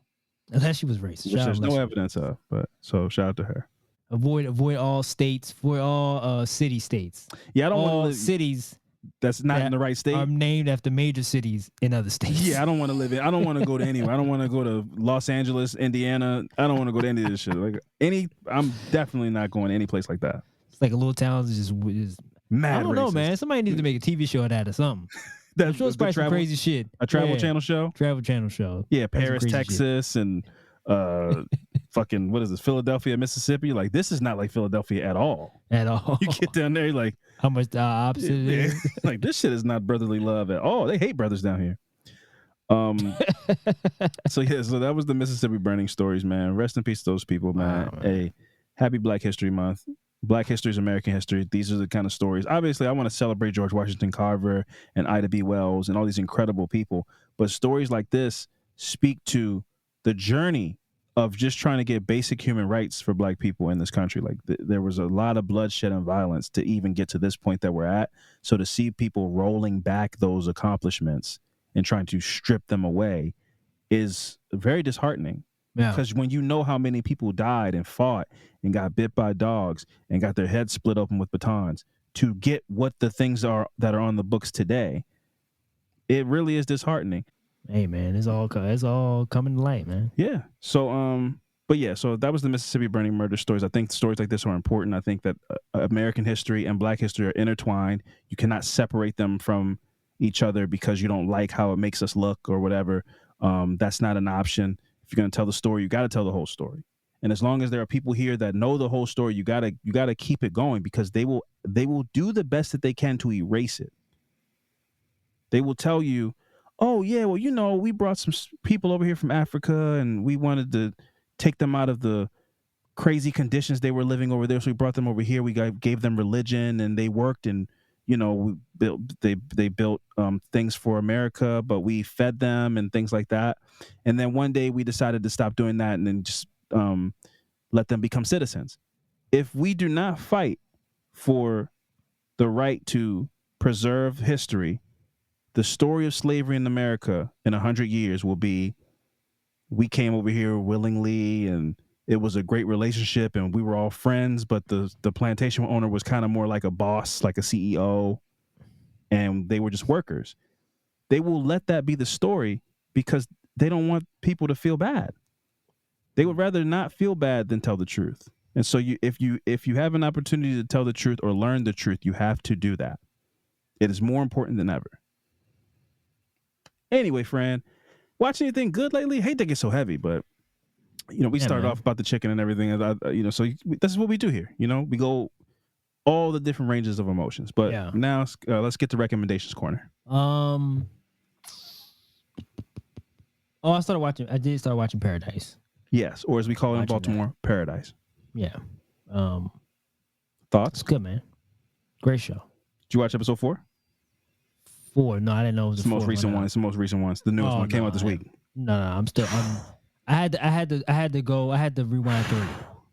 Unless she was racist. which there's no evidence of. But so shout out to her. Avoid all states, avoid all city states. Yeah, I don't want to All live cities that's not in the right state. are named after major cities in other states. Yeah, I don't want to live in. I don't want to go to anywhere. I don't want to go to Los Angeles, Indiana. I don't want to go to any of this shit. I'm definitely not going to any place like that. It's like a little town is just Mad I don't know, racist. man. Somebody needs to make a TV show of that or something. I'm sure it's probably some crazy shit. A Travel Yeah. Channel show? Travel Channel show. Yeah, That's some Paris, crazy Texas, and fucking, what is this, Philadelphia, Mississippi? Like, this is not like Philadelphia at all. At all. You get down there, like, how much the opposite it is. like, this shit is not brotherly love at all. They hate brothers down here. So that was the Mississippi burning stories, man. Rest in peace to those people, man. Wow, man. Hey, happy Black History Month. Black history is American history. These are the kind of stories. Obviously, I want to celebrate George Washington Carver and Ida B. Wells and all these incredible people. But stories like this speak to the journey of just trying to get basic human rights for Black people in this country. Like there was a lot of bloodshed and violence to even get to this point that we're at. So to see people rolling back those accomplishments and trying to strip them away is very disheartening. Yeah. Because when you know how many people died and fought and got bit by dogs and got their heads split open with batons to get what the things are that are on the books today, it really is disheartening. Hey, man, it's all coming to light, man. Yeah. So, but yeah, so that was the Mississippi burning murder stories. I think stories like this are important. I think that American history and Black history are intertwined. You cannot separate them from each other because you don't like how it makes us look or whatever. That's not an option. If you're going to tell the story, you got to tell the whole story. And as long as there are people here that know the whole story, you got to keep it going because they will do the best that they can to erase it. They will tell you, oh yeah, well, we brought some people over here from Africa and we wanted to take them out of the crazy conditions they were living over there. So we brought them over here. We gave them religion and they worked and, they built things for America, but we fed them and things like that. And then one day we decided to stop doing that and then just let them become citizens. If we do not fight for the right to preserve history, the story of slavery in America in 100 years will be, we came over here willingly and it was a great relationship and we were all friends, but the plantation owner was kind of more like a boss, like a CEO, and they were just workers. They will let that be the story because they don't want people to feel bad. They would rather not feel bad than tell the truth. And so if you have an opportunity to tell the truth or learn the truth, you have to do that. It is more important than ever. Anyway, Fran, watch anything good lately? Hate to get so heavy, but we started off about the chicken and everything. So this is what we do here. We go all the different ranges of emotions. But now let's get to recommendations corner. I did start watching Paradise. Yes, or as we call it in Baltimore, Paradise. Yeah. Thoughts? It's good, man. Great show. Did you watch episode 4? 4? No, I didn't know it was the most recent one. It's the most recent one. It's the newest one. Came out this week. No, I had to rewind 3.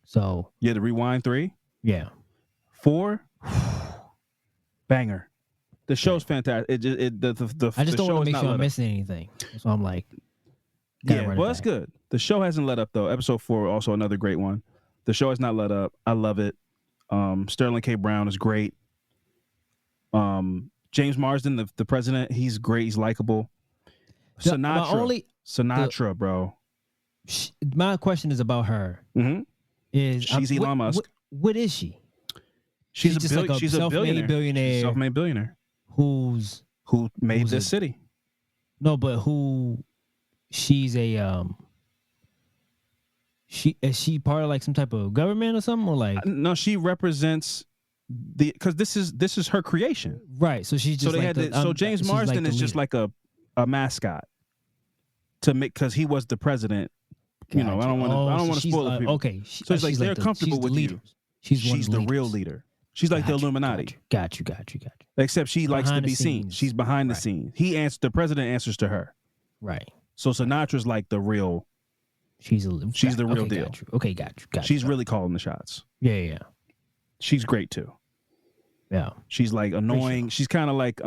So you had to rewind 3? Yeah. 4? Banger. The show's fantastic. I just don't want to make sure I'm missing anything. So I'm like, that's good. The show hasn't let up though. Episode 4, also another great one. The show has not let up. I love it. Sterling K. Brown is great. James Marsden, the president, he's great. He's likable. Sinatra, bro. My question is about her. Mm-hmm. She's Elon Musk. What is she? She's a self-made billionaire. Self-made billionaire. Who made this city? No, but she's a is she part of like some type of government or something, or like? No, she represents because this is her creation, right? So she's just so James Marsden is just like a mascot to make, because he was the president. Gotcha. I don't want to spoil it. Okay, so it's like they're comfortable with you. She's the real leader. She's like the Illuminati. Got you. Except she likes to be seen. She's behind the scenes. The president answers to her. Right. So Sinatra's like the real. She's the real deal. Got you. Okay, got you. She's really calling the shots. Yeah. She's great too. Yeah. She's like annoying. She's kind of like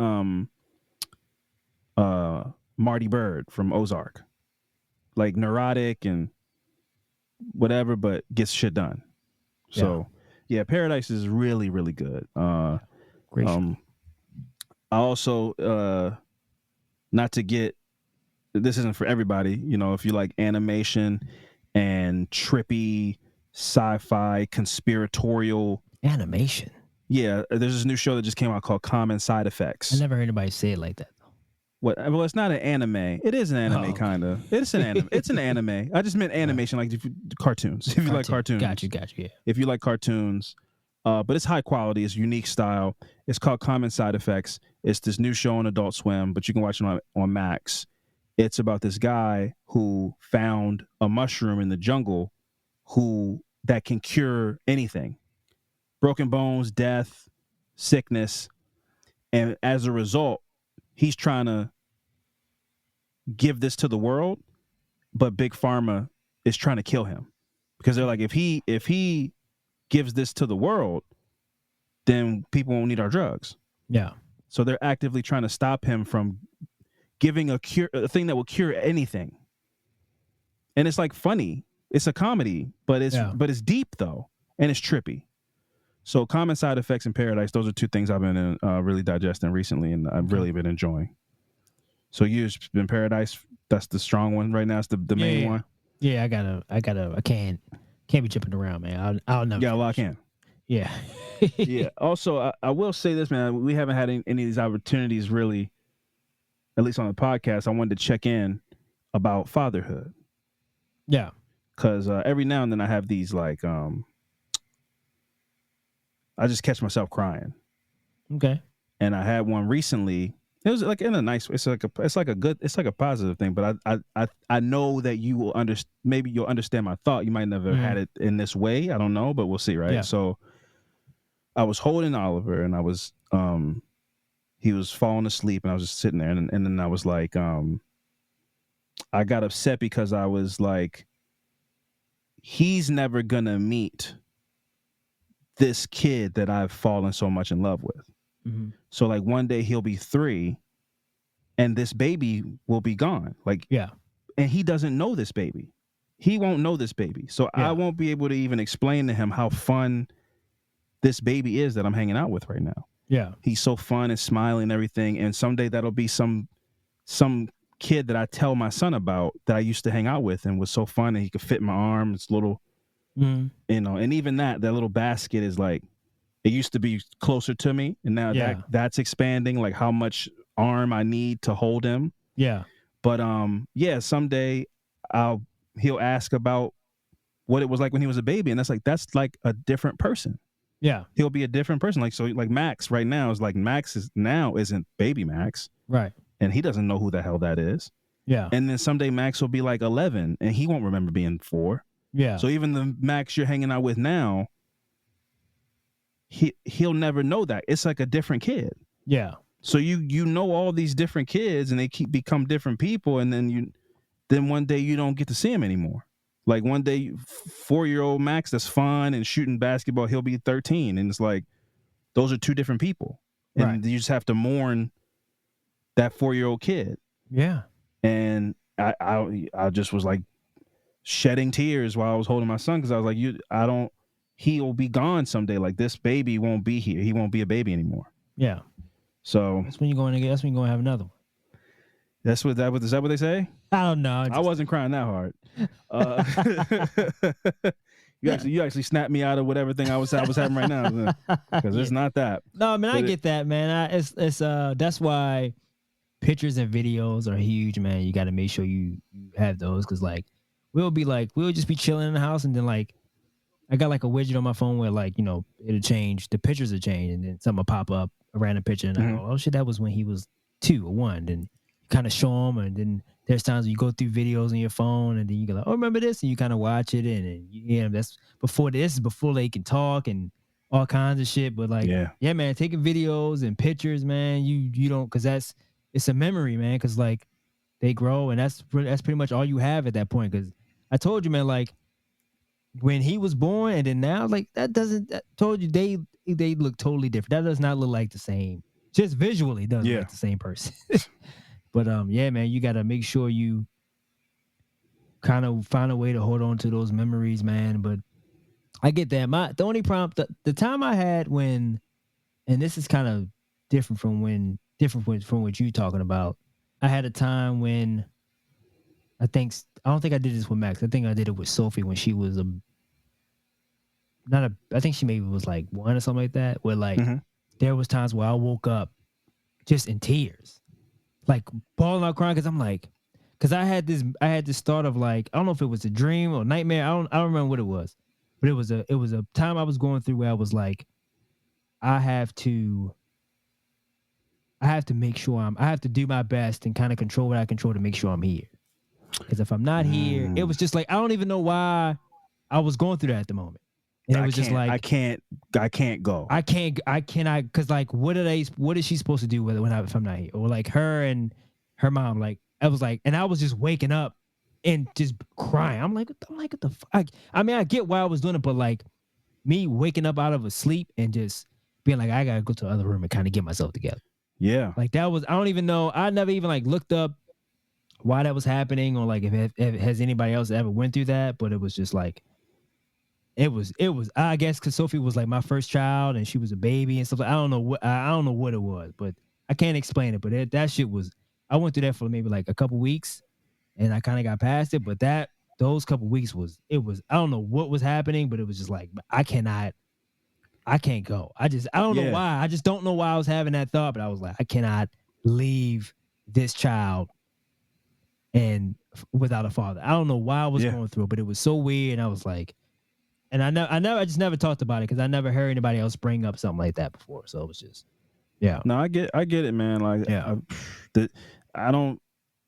Marty Bird from Ozark, like neurotic and whatever, but gets shit done. So yeah, Paradise is really, really good. Great show. I also not to get, this isn't for everybody, you know, if you like animation and trippy sci-fi conspiratorial Animation. Yeah, there's this new show that just came out called Common Side Effects. I never heard anybody say it like that. What? Well, it's not an anime. It is an anime, okay. kind of. It's an anime. It's an anime. I just meant animation, like cartoons. If you like cartoons, Got you. Yeah. If you like cartoons, but it's high quality. It's unique style. It's called Common Side Effects. It's this new show on Adult Swim, but you can watch it on Max. It's about this guy who found a mushroom in the jungle, that can cure anything, broken bones, death, sickness, and as a result, he's trying to give this to the world, but Big Pharma is trying to kill him because they're like, if he gives this to the world, then people won't need our drugs. Yeah. So they're actively trying to stop him from giving a thing that will cure anything. And it's like funny. It's a comedy, but it's deep though, and it's trippy. So Common Side Effects and Paradise, those are two things I've been really digesting recently, and I've really been enjoying. So you've been Paradise. That's the strong one right now. It's the main one. Yeah, I can't be jumping around, man. I'll never. Yeah, lock in. Yeah. Yeah. Also, I will say this, man. We haven't had any of these opportunities really, at least on the podcast. I wanted to check in about fatherhood. Yeah. Because every now and then I have these like, I just catch myself crying. Okay. And I had one recently. It was like in a nice way. It's like a positive thing. But I know that you will maybe you'll understand my thought. You might never had it in this way. I don't know, but we'll see, right? Yeah. So I was holding Oliver, and I was he was falling asleep, and I was just sitting there, and then I was like, I got upset because I was like, he's never gonna meet this kid that I've fallen so much in love with. Mm-hmm. So like one day he'll be 3 and this baby will be gone. Like, yeah. And he doesn't know this baby. He won't know this baby. So I won't be able to even explain to him how fun this baby is that I'm hanging out with right now. Yeah. He's so fun and smiling and everything. And someday that'll be some kid that I tell my son about that I used to hang out with and was so fun and he could fit in my arm. It's little, you know, and even that little basket is like, it used to be closer to me. And now that's expanding, like how much arm I need to hold him. Yeah. But someday he'll ask about what it was like when he was a baby. And that's like a different person. Yeah. He'll be a different person. Like, so like Max right now is like, Max isn't baby Max. Right. And he doesn't know who the hell that is. Yeah. And then someday Max will be like 11 and he won't remember being 4. Yeah. So even the Max you're hanging out with now, he'll never know that. It's like a different kid. Yeah. So you know all these different kids and they become different people, and then one day you don't get to see him anymore. Like one day 4-year-old Max that's fun and shooting basketball, he'll be 13, and it's like those are two different people. And you just have to mourn that 4-year-old kid. Yeah. And I just was like shedding tears while I was holding my son, because I was like, he'll be gone someday. Like this baby won't be here. He won't be a baby anymore. Yeah. So that's when you're going to have another one. Is that what they say? I don't know. I wasn't crying that hard. You actually snapped me out of whatever thing I was having right now, because it's not that. No, I mean, I get that, man. It's that's why pictures and videos are huge, man. You got to make sure you have those, because like we'll just be chilling in the house, and then like I got like a widget on my phone where like, you know, it'll change, the pictures will change, and then something will pop up, a random picture, and I go, oh shit, that was when he was 2 or 1. Then you kind of show them, and then there's times when you go through videos on your phone, and then you go like, oh, remember this, and you kind of watch it, and that's before they can talk and all kinds of shit. But like, yeah, man, taking videos and pictures, man, you don't, because it's a memory, man, because like they grow, and that's pretty much all you have at that point. Because I told you, man, like when he was born, and then now, like that doesn't. That told you they look totally different. That does not look like the same. Just visually, doesn't look like the same person. But yeah, man, you got to make sure you kind of find a way to hold on to those memories, man. But I get that. The only problem, the time I had when, and this is kind of different from what you're talking about. I had a time when I don't think I did this with Max. I think I did it with Sophie when she was I think she maybe was like 1 or something like that. Where like there was times where I woke up just in tears, like bawling out crying because I'm like, because I had this thought of like, I don't know if it was a dream or nightmare. I don't remember what it was, but it was a time I was going through where I was like, I have to make sure I have to do my best and kind of control what I control to make sure I'm here. Because if I'm not here, it was just like, I don't even know why I was going through that at the moment. And it was just like, I can't go. I cannot, because like, what is she supposed to do with it if I'm not here? Or like her and her mom, like, I was like, and I was just waking up and just crying. I'm like, what the fuck? I mean, I get why I was doing it, but like me waking up out of a sleep and just being like, I gotta go to the other room and kind of get myself together. Yeah. Like that was, I don't even know. I never even like looked up why that was happening or like if has anybody else ever went through that, but it was just like, it was, I guess because Sophie was like my first child and she was a baby and stuff. I don't know what it was, but I can't explain it. But that shit was, I went through that for maybe like a couple weeks and I kind of got past it. But those couple weeks I don't know what was happening, but it was just like, I can't go. I don't know why. I just don't know why I was having that thought, but I was like, I cannot leave this child and without a father. I don't know why I was going through it, but it was so weird. And I was like, and I just never talked about it because I never heard anybody else bring up something like that before. So it was just, No, I get it, man. Like, I don't.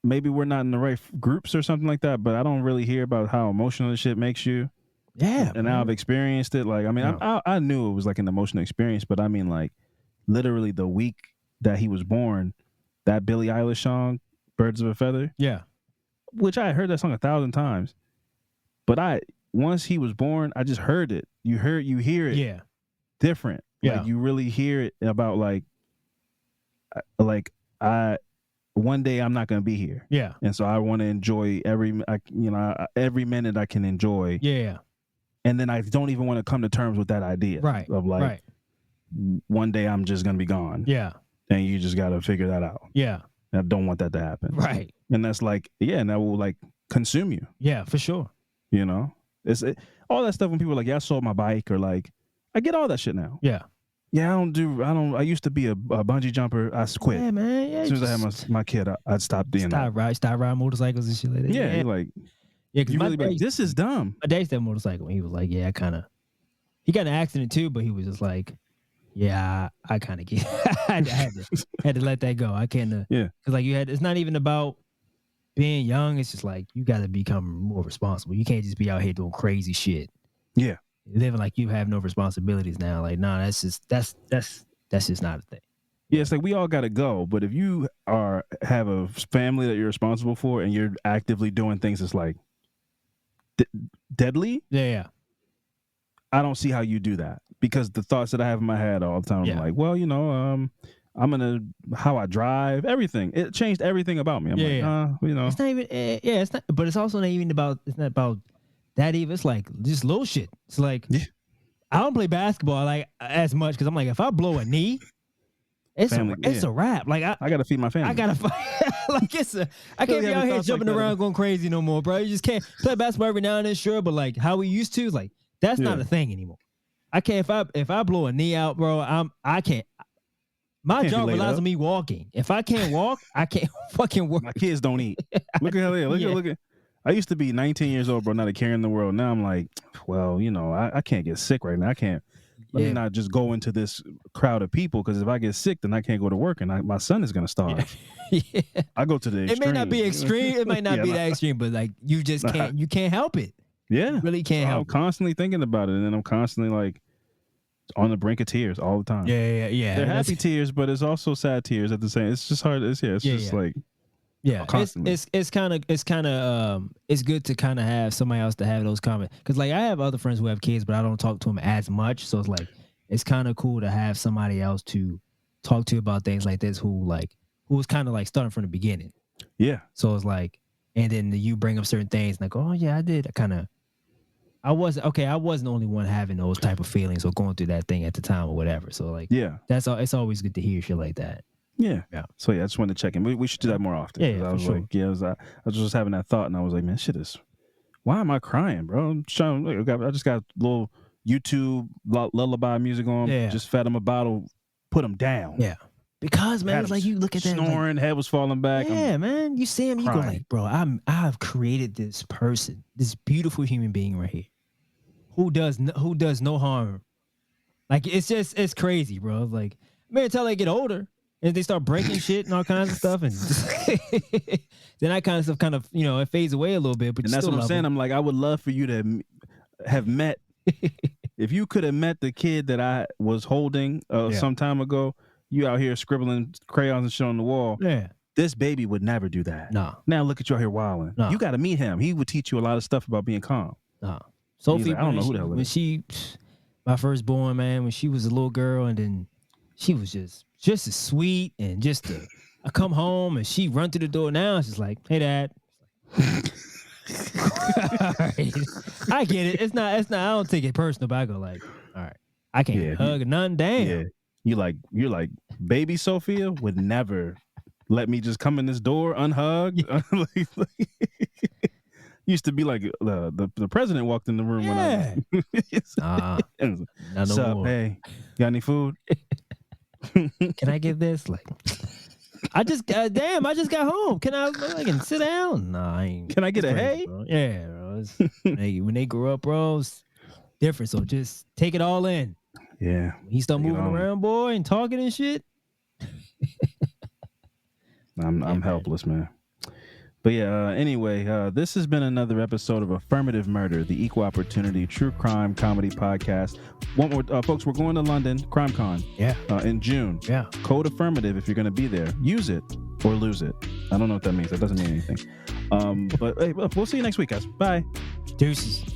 Maybe we're not in the right groups or something like that, but I don't really hear about how emotional this shit makes you. Yeah, and now I've experienced it. Like, I mean, I knew it was like an emotional experience, but I mean, like, literally the week that he was born, that Billie Eilish song, "Birds of a Feather," which I had heard that song 1,000 times, but once he was born, I just heard it. You hear it, different. Like, you really hear it about like one day I'm not gonna be here. And so I want to enjoy every minute I can enjoy. And then I don't even want to come to terms with that idea. Of like, one day I'm just gonna be gone. And you just gotta figure that out. I don't want that to happen. And that's like, and that will like consume you. For sure. You know, all that stuff when people are like, I sold my bike, or like, I get all that shit now. I used to be a bungee jumper. I quit. As soon as I had my kid, I'd stop doing that. Stop riding motorcycles and shit like that. Like, because you really like, this is dumb. My dad used to have a motorcycle and he was like, he got in an accident too, but he was just like, I kind of get I had to let that go. I can't because like it's not even about being young. It's just like you got to become more responsible. You can't just be out here doing crazy shit. Living like you have no responsibilities now. Like, nah, that's just not a thing. It's like we all got to go, but if you have a family that you're responsible for and you're actively doing things that's like deadly, I don't see how you do that, because the thoughts that I have in my head all the time, I'm like, well, how I drive, everything. It changed everything about me. I'm It's not even, it's not, but it's also not even about, it's not about that even. It's like just little shit. It's like, I don't play basketball like as much because I'm like, if I blow a knee, it's a wrap. Like I gotta feed my family. I gotta like I can't be out here jumping around going crazy no more, bro. You just can't play basketball every now and then, sure, but like how we used to, like that's not a thing anymore. I can't if I blow a knee out, bro. I can't. My job relies on me walking. If I can't walk, I can't fucking work. My kids don't eat. Look at how they look at. I used to be 19 years old, bro, not a care in the world. Now I'm like, well, I can't get sick right now. I can't. Let me not just go into this crowd of people, because if I get sick, then I can't go to work, and my son is gonna starve. I go to the extreme. It may not be extreme. It might not be that extreme, but like you just can't. You can't help it. You really can't help. I'm constantly thinking about it, and then I'm constantly like on the brink of tears all the time. Yeah. They're happy tears, but it's also sad tears at the same. It's just hard. It's just like Yeah, constantly. it's kind of it's good to kind of have somebody else to have those comments, because like I have other friends who have kids, but I don't talk to them as much. So it's like it's kind of cool to have somebody else to talk to about things like this who was kind of like starting from the beginning. Yeah. So it's like, and then you bring up certain things like, oh yeah, I did. I wasn't the only one having those type of feelings or going through that thing at the time or whatever. So like, Yeah. that's all. It's always good to hear shit like that. Yeah. Yeah. So yeah, I just wanted to check in. We should do that more often. Yeah, I for was sure. like, I was just having that thought, and I was like, man, shit is. Why am I crying, bro? I'm trying. I just got a little YouTube lullaby music on. Yeah. Just fed him a bottle, put him down. Yeah. Because man, it's like you look at that snoring, head was falling back. Yeah, man. You see him, you go like, bro, I've created this person, this beautiful human being right here, who does no harm. Like it's crazy, bro. Like, man, until they get older and they start breaking shit and all kinds of stuff, and then that kind of stuff it fades away a little bit. But and that's what I'm saying. I'm like, I would love for you to have met. If you could have met the kid that I was holding some time ago. You out here scribbling crayons and shit on the wall. Yeah. This baby would never do that. No. Now look at you out here wilding. No. You got to meet him. He would teach you a lot of stuff about being calm. No. Sophie, like, I don't know who the hell it is. My firstborn, man, when she was a little girl, and then she was just as sweet, and I come home and she run through the door. Now it's just like, hey, Dad. Right. I get it. It's not. I don't take it personal, but I go like, all right, I can't hug or nothing. Damn. Yeah. You're like, baby Sophia would never let me just come in this door unhugged. Used to be like the president walked in the room when I was. What's up? Hey, got any food? Can I get this? Like, I just got home. Can I sit down? No, I ain't. Can I get a hey? Bro. Yeah, bro. When they grow up, bro, it's different. So just take it all in. Yeah. He start moving around, boy, and talking and shit. I'm helpless, man. But yeah, anyway, this has been another episode of Affirmative Murder, the equal opportunity true crime comedy podcast. One more, folks, we're going to London, CrimeCon. Yeah. In June. Yeah. Code Affirmative if you're going to be there. Use it or lose it. I don't know what that means. That doesn't mean anything. But hey, we'll see you next week, guys. Bye. Deuces.